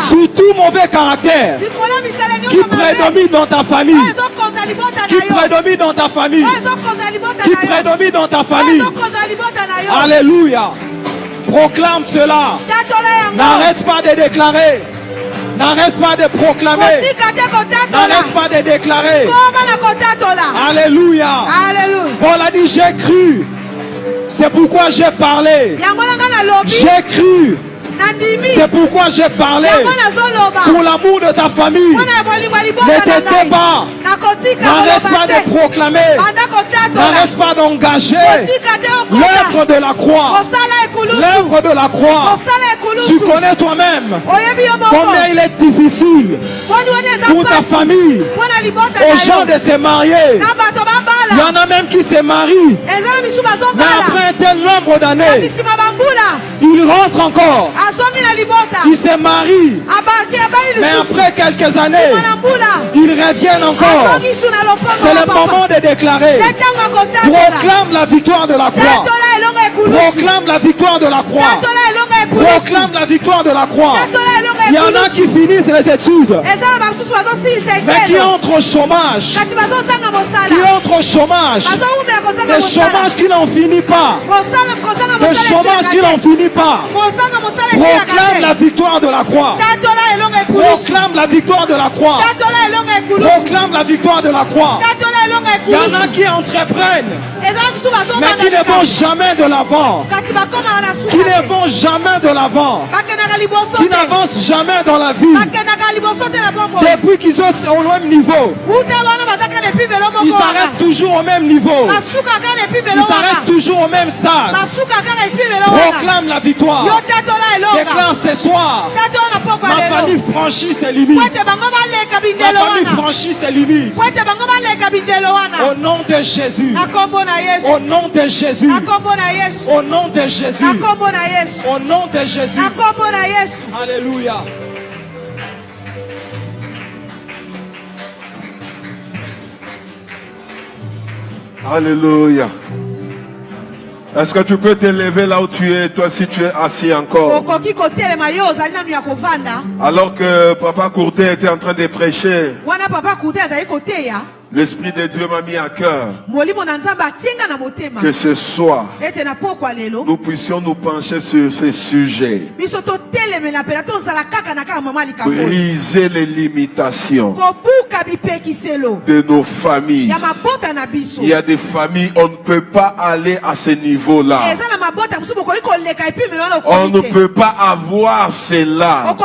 sur tout mauvais caractère qui prédomine dans ta famille. Qui prédomine dans ta famille. Qui prédomine dans ta famille. Alléluia. Proclame cela. N'arrête pas de déclarer. N'arrête pas de proclamer. N'arrête pas de déclarer. Alléluia. Paul a dit, j'ai cru. C'est pourquoi j'ai parlé. J'ai cru. C'est pourquoi j'ai parlé. Pour l'amour de ta famille. Ne t'étais pas. N'arrête pas de proclamer. N'arrête pas d'engager l'œuvre de la croix. L'œuvre de la croix. Tu connais toi-même combien il est difficile pour ta famille, aux gens de se marier. Il y en a même qui se marient, mais après un tel nombre d'années, ils rentrent encore. Ils se marient, mais après quelques années, ils reviennent encore. C'est le moment de déclarer. Proclame la victoire de la croix. Proclame la victoire de la croix. Proclame la victoire de la croix. Il y en a qui finissent les études, mais qui entrent au chômage, qui entrent au chômage. Des chômages qui n'en finissent pas. Des chômages qui n'en finissent pas. Proclame la victoire de la croix. Proclame la victoire de la croix. Proclame la victoire de la croix. Il y en a qui entreprennent, mais qui ne vont jamais de l'avant. Qui ne vont jamais de l'avant. Qui n'avancent jamais dans la vie. Depuis qu'ils sont au même niveau, ils s'arrêtent toujours au même niveau. Ils s'arrêtent toujours au même stade. Proclame la victoire. Déclare ce soir. Ma famille franchit ses limites. Ma famille franchit ses limites. Au nom de Jésus. Au nom de Jésus. Au nom de Jésus. Au nom de Jésus. Alléluia. Alléluia. Est-ce que tu peux te lever là où tu es, toi si tu es assis encore? Alors que Papa Courtet était en train de prêcher, l'Esprit de Dieu m'a mis à cœur que ce soir, nous puissions nous pencher sur ces sujets. Briser les limitations de nos familles. Il y a des familles, on ne peut pas aller à ce niveau-là. On ne peut pas avoir cela.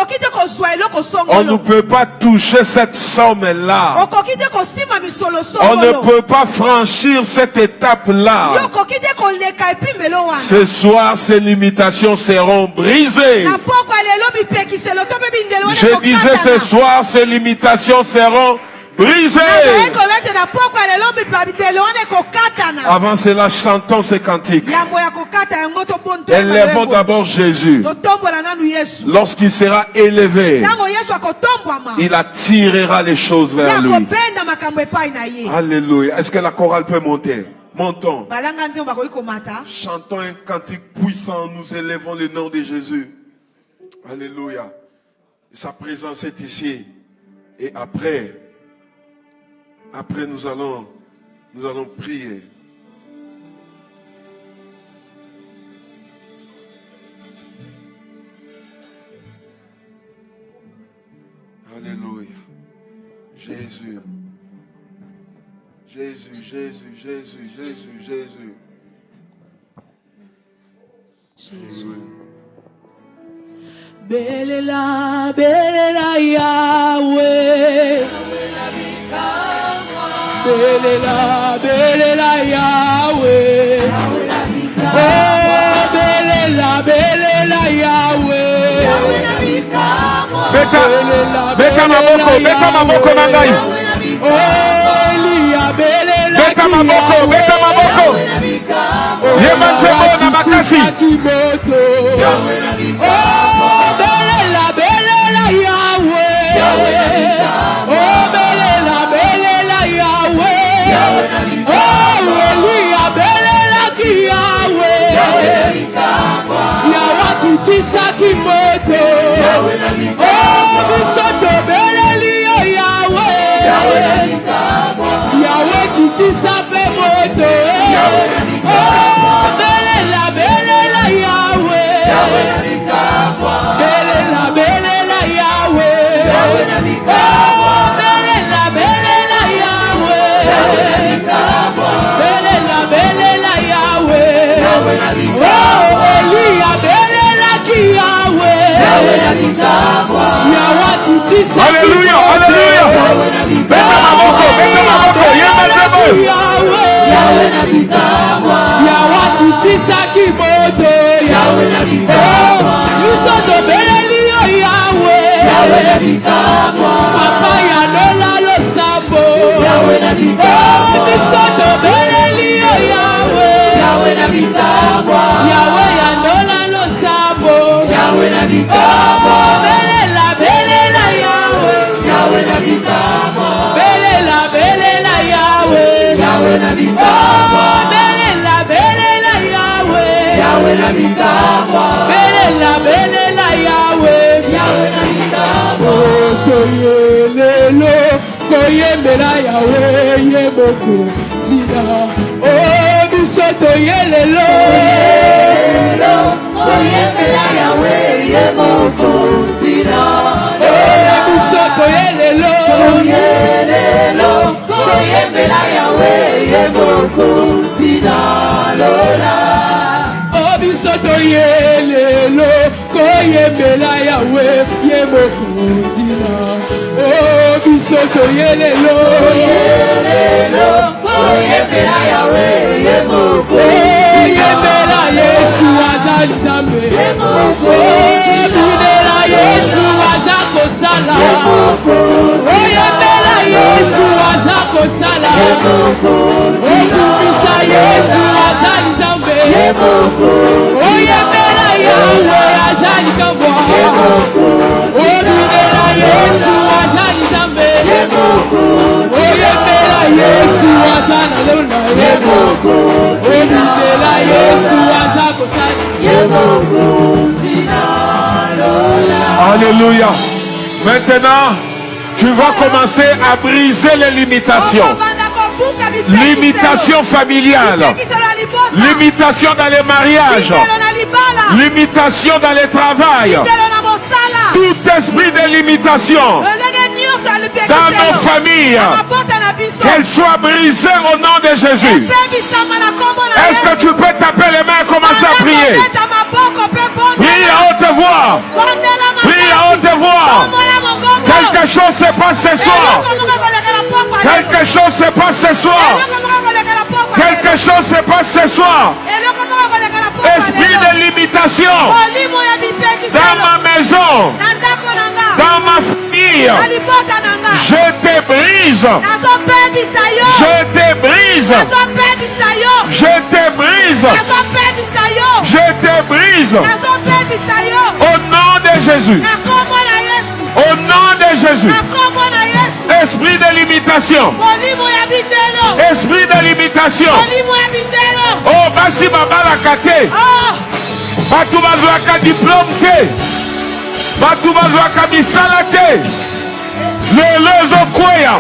On ne peut pas toucher cette somme-là. On ne peut pas franchir cette étape-là. Ce soir, ces limitations seront brisées. Je disais ce soir, ces limitations seront brisées. Avant cela, chantons ces cantiques. Élevons d'abord Jésus. Lorsqu'il sera élevé, il attirera les choses vers lui. Alléluia. Est-ce que la chorale peut monter? Montons. Chantons un cantique puissant. Nous élevons le nom de Jésus. Alléluia. Sa présence est ici. Et après nous allons prier. Alléluia. Jésus. Jésus, Jésus, Jésus, Jésus, Jésus. Jésus. Belela, Belela Yahweh. Belela, Belela Yahweh. Oh, Belela, Belela Yahweh. Beka maboko nangai. Oh, Elia, Belela. Beka maboko. Yemanzebo na makasi. Oh, Belela, Belela Yahweh. Oh, Belela, Belela Yahweh. Oh, Elia, Belela Yahweh. Yahweh kitisa kimoto. Oh, bisoto Beleli Yahweh. Yahweh kitisa femoto. Oh, Belela, Belela Yahweh. Belela, Belela Yahweh. Oh, Belela, Belela Yahweh. Belela, Belela Yahweh. Oh, Elia, Belela Yahweh. Yahweh kitisa. Alléluia, alléluia. Beka maboko. Yemanzebo. Yahweh kitisa kimoto. Oh, Kristo dobeleli Yahweh. Papa ya nola lo sabo. Oh, Kristo dobeleli Yahweh. Yahweh ya nola lo sabo. Oh, belela, belela Yahweh. Belela, belela Yahweh. Oh, belela, belela Yahweh. Belela, belela Yahweh. Koto yelelo, toyembela Yahweh yeboko tina oh biso toyelelo toyembela Yahweh yeboko tina oh biso toyelelo toyembela Yahweh yeboko tina lola oh biso toyelelo koyembela Yahweh yeboko tina oh biso toyelelo toyembela Yahweh yeboko yembela Yesu azali Nzambe yembela Yesu azako sala yembela Yesu azako sala yembela Yesu azali Nzambe yembela Yahweh azali Kabwa yembela Yesu azali Nzambe yembela Yesu azali Lola yembela Yesu azako sala Alléluia. Maintenant, tu vas commencer à briser les limitations. Limitation familiale. Limitation dans les mariages. Limitation dans les travails. Tout esprit de limitation dans nos familles, qu'elle soit brisée au nom de Jésus. Est-ce que tu peux taper les mains et commencer à prier? Prie à haute voix. Prie à haute voix. Quelque chose se passe ce soir. Quelque chose se passe ce soir. Quelque chose se passe ce soir. Esprit de limitation dans ma maison, dans ma famille, je te brise. Je te brise. Je te brise. Je te brise. Au nom de Jésus. Au nom de Jésus. Esprit de limitation. Esprit de limitation. Oh, basi babala kate. Batu bazwaka diplôme te. Batu bazwaka bisala te. Lelo ezokweya.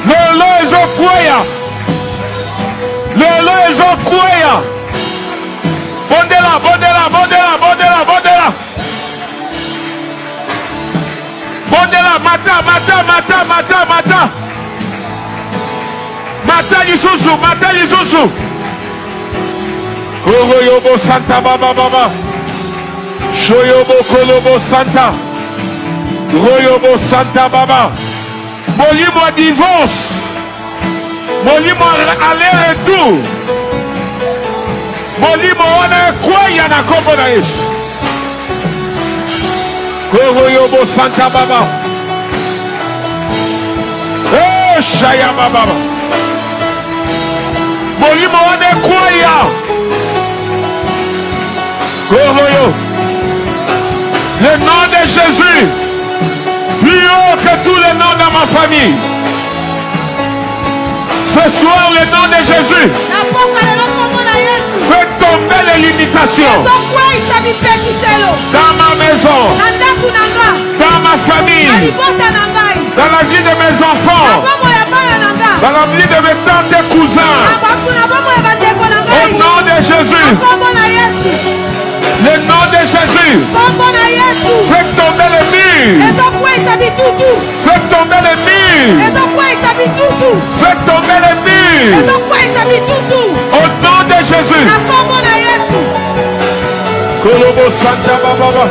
Lelo ezokweya. Lelo ezokweya. Bondela, bondela, bondela, bondela, bondela. Bondela, mata, mata, mata, mata, mata. Mata lisusu, mata lisusu. Royobo Santa Baba Baba. Shoyobo Kolobo Santa. Royobo Santa Baba. Molimo divorce. Molimo aller-retour. Molimo one kwa yana kombo na Yesu. Royobo Santa Baba. Oh Shaya Baba. Molimo one kwa ya. Le nom de Jésus, plus haut que tous les noms dans ma famille. Ce soir, le nom de Jésus fait tomber les limitations dans ma maison, dans ma famille, dans la vie de mes enfants, dans la vie de mes tantes et cousins. Au nom de Jésus. Le nom de Jésus. Fais tomber les murs. Fais tomber les murs. Fais tomber les murs. Au nom de Jésus. Kolobo Santa Baba.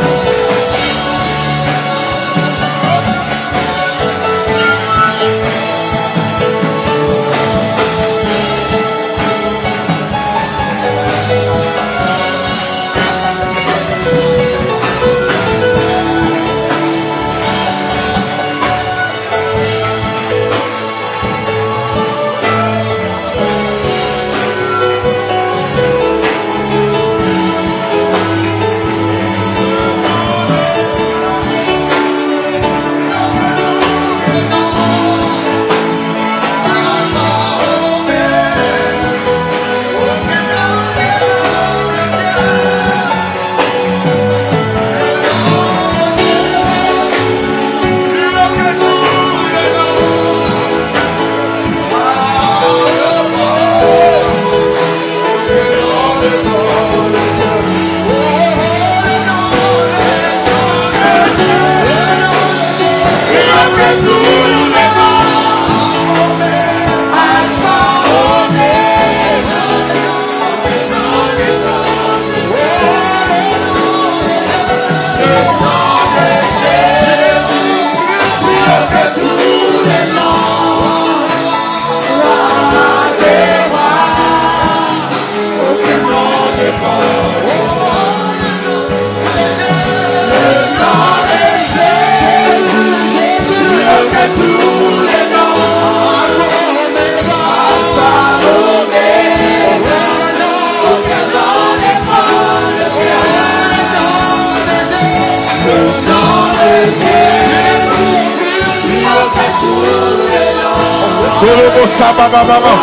Kolobo Sababa Baba.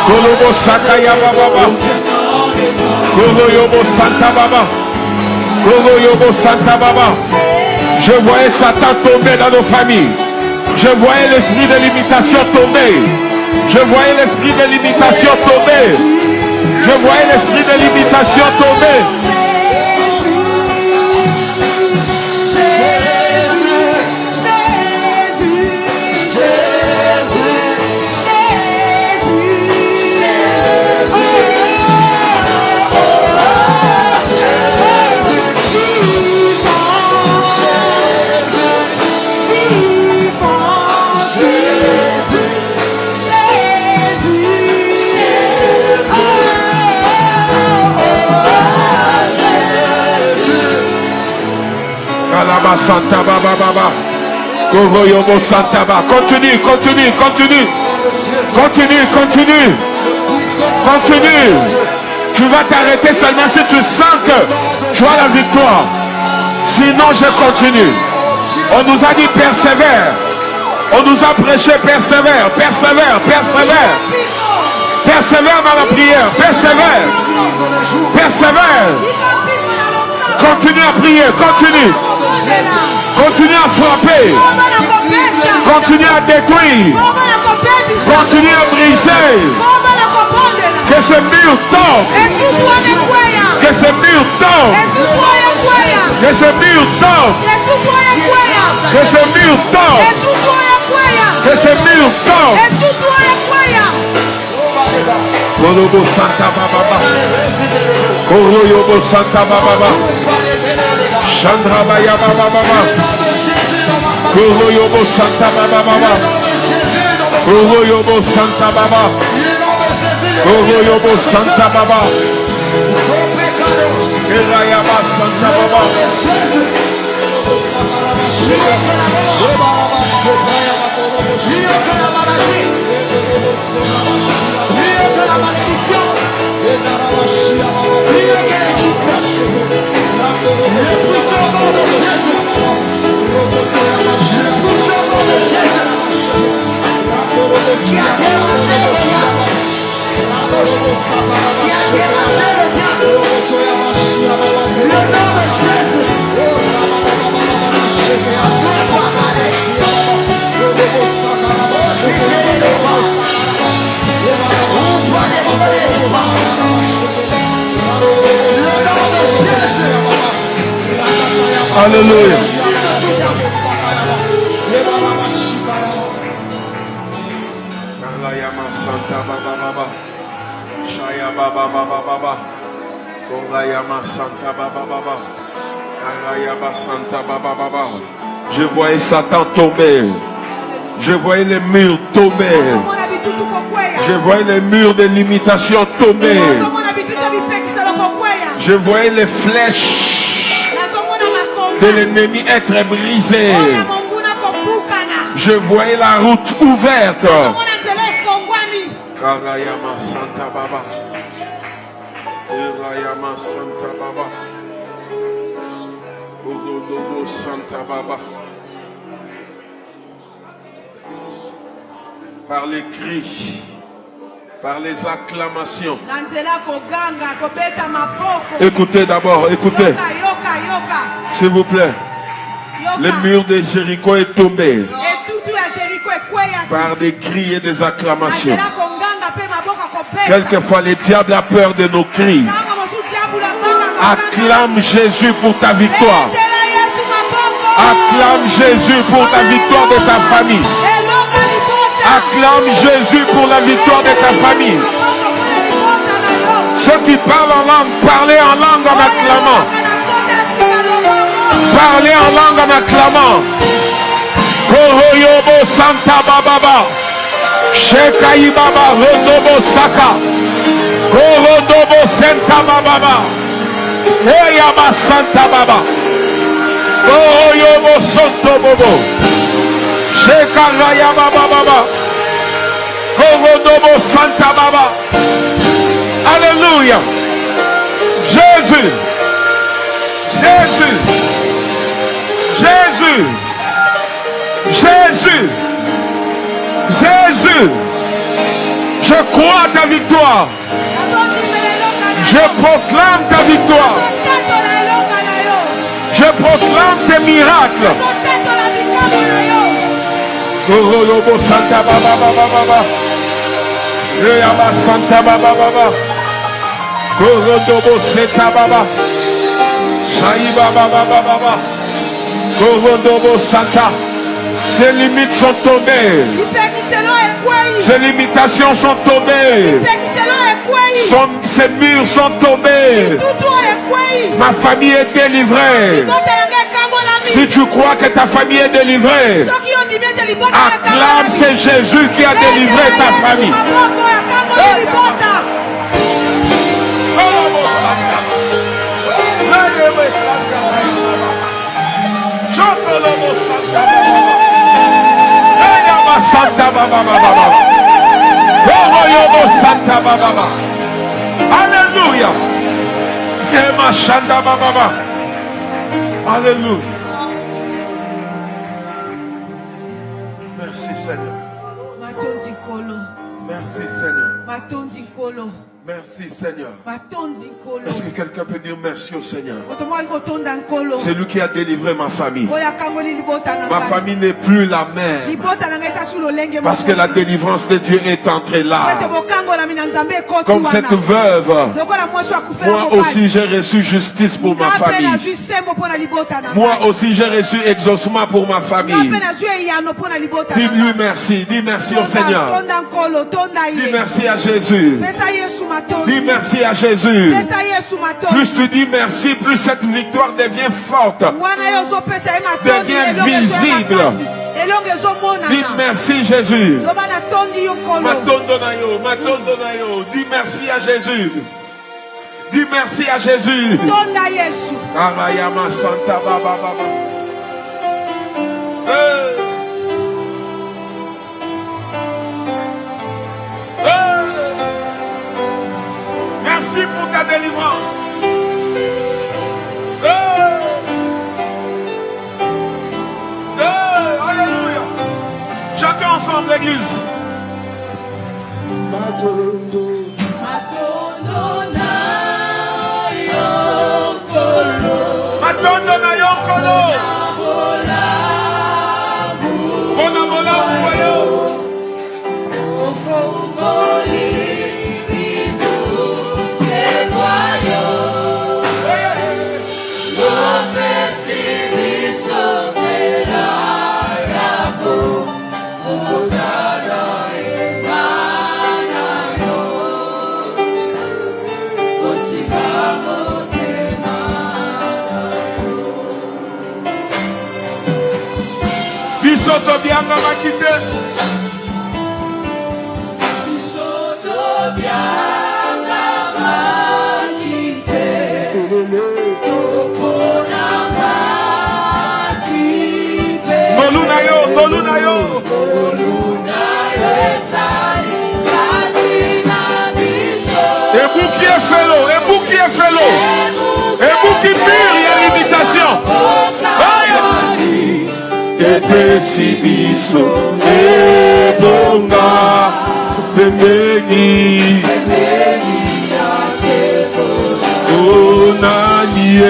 Kolobo Sakaya Baba. Koloyobo Santa Baba. Koloyobo Santa Baba. Je voyais Satan tomber dans nos familles. Je voyais l'esprit de limitation tomber. Je voyais l'esprit de limitation tomber. Je voyais l'esprit de limitation tomber. Santa Baba Baba. Koroyobo Santa Baba. Continue, continue, continue. Continue, continue. Continue. Tu vas t'arrêter seulement si tu sens que tu as la victoire. Sinon, je continue. On nous a dit persévère. On nous a prêché persévère, persévère, persévère. Persévère dans la prière, persévère. Persévère. Continue à prier, continue. Continue à frapper. Continue à détruire. Continue à briser. Que ce mur tombe. Que ce mur tombe. Que ce mur tombe. Que ce mur tombe. Que ce mur tombe. Kolobo Santa Baba. Koroyobo Santa Baba. Chandra Baya Baba Baba. Koroyobo Santa Baba. Koroyobo Santa Baba. Koroyobo Santa Baba. Kerayaba Santa Baba. Alléluia. Kalayama Santa Baba Baba. Shaya Baba Baba Baba. Kolayama Santa Baba Baba. Kalayama Santa Baba Baba. Je voyais Satan tomber. Je voyais les murs tomber. Je voyais les murs de limitation tomber. Je voyais les flèches de l'ennemi être brisées. Je voyais la route ouverte. Karayama Santa Baba. Karayama Santa Baba. Ogodobo Santa Baba. Par les cris, par les acclamations. Écoutez d'abord, écoutez. S'il vous plaît. Le mur de Jéricho est tombé par des cris et des acclamations. Quelquefois, le diable a peur de nos cris. Acclame Jésus pour ta victoire. Acclame Jésus pour ta victoire de ta famille. Acclame Jésus pour la victoire de ta famille. Ceux qui parlent en langue, parlez en langue en acclamant. Parlez en langue en acclamant. Koroyobo Santa Baba. Shekai Baba Rodobo Saka. Korodobo Santa Baba. Eyaba Santa Baba. Koroyobo Santo Bobo. Shekaraya Baba Baba. Korodobo Santa Baba. Alléluia. Jésus. Jésus. Jésus. Jésus. Jésus, je crois à ta victoire. Je proclame ta victoire. Je proclame tes miracles. Santa Baba Baba Baba. Santa Baba Baba. Korodobo Seta Baba. Shaiba Baba Baba. Korodobo Santa. Ces limites sont tombées. Ces limitations sont tombées. Ces murs sont tombés. Ma famille est délivrée. Si tu crois que ta famille est délivrée, acclame, c'est Jésus qui a délivré ta famille. Santa Baba Baba. Santa Baba. Alléluia. Shanda Baba. Alléluia. Merci Seigneur. Merci Seigneur. Merci Seigneur. Est-ce que quelqu'un peut dire merci au Seigneur? C'est lui qui a délivré ma famille. Ma famille n'est plus la même. Parce que la délivrance de Dieu est entrée là. Comme cette veuve. Moi aussi j'ai reçu justice pour ma famille. Moi aussi j'ai reçu exaucement pour ma famille. Dis-lui merci. Dis merci au Seigneur. Dis merci à Jésus. Dis merci à Jésus. Plus tu dis merci, plus cette victoire devient forte, devient visible. Dis merci Jésus. Dis merci à Jésus. Dis merci à Jésus. Santa Baba Baba. Merci pour ta délivrance. Alléluia. Chantons ensemble l'église. Matondo na yonkolo. Bona mola mwayo. Bisoto bianga makite. Bisoto bianga makite. Topona makite. Goluna yo. Esali katina biso. Ebu qui est fait l'eau. Ebu qui pire, il y a limitation. Ete sibiso ebonga pembeni onanie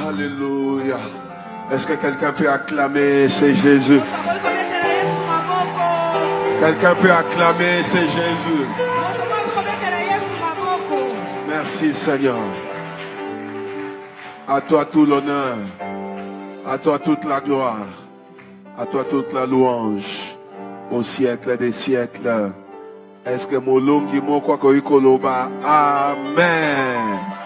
Alléluia. Est-ce que quelqu'un peut acclamer, c'est Jésus? Quelqu'un peut acclamer, c'est Jésus. Merci Seigneur. À toi tout l'honneur. À toi toute la gloire. À toi toute la louange. Au siècle des siècles. Est-ce que mon long qui m'a quoi. Amen.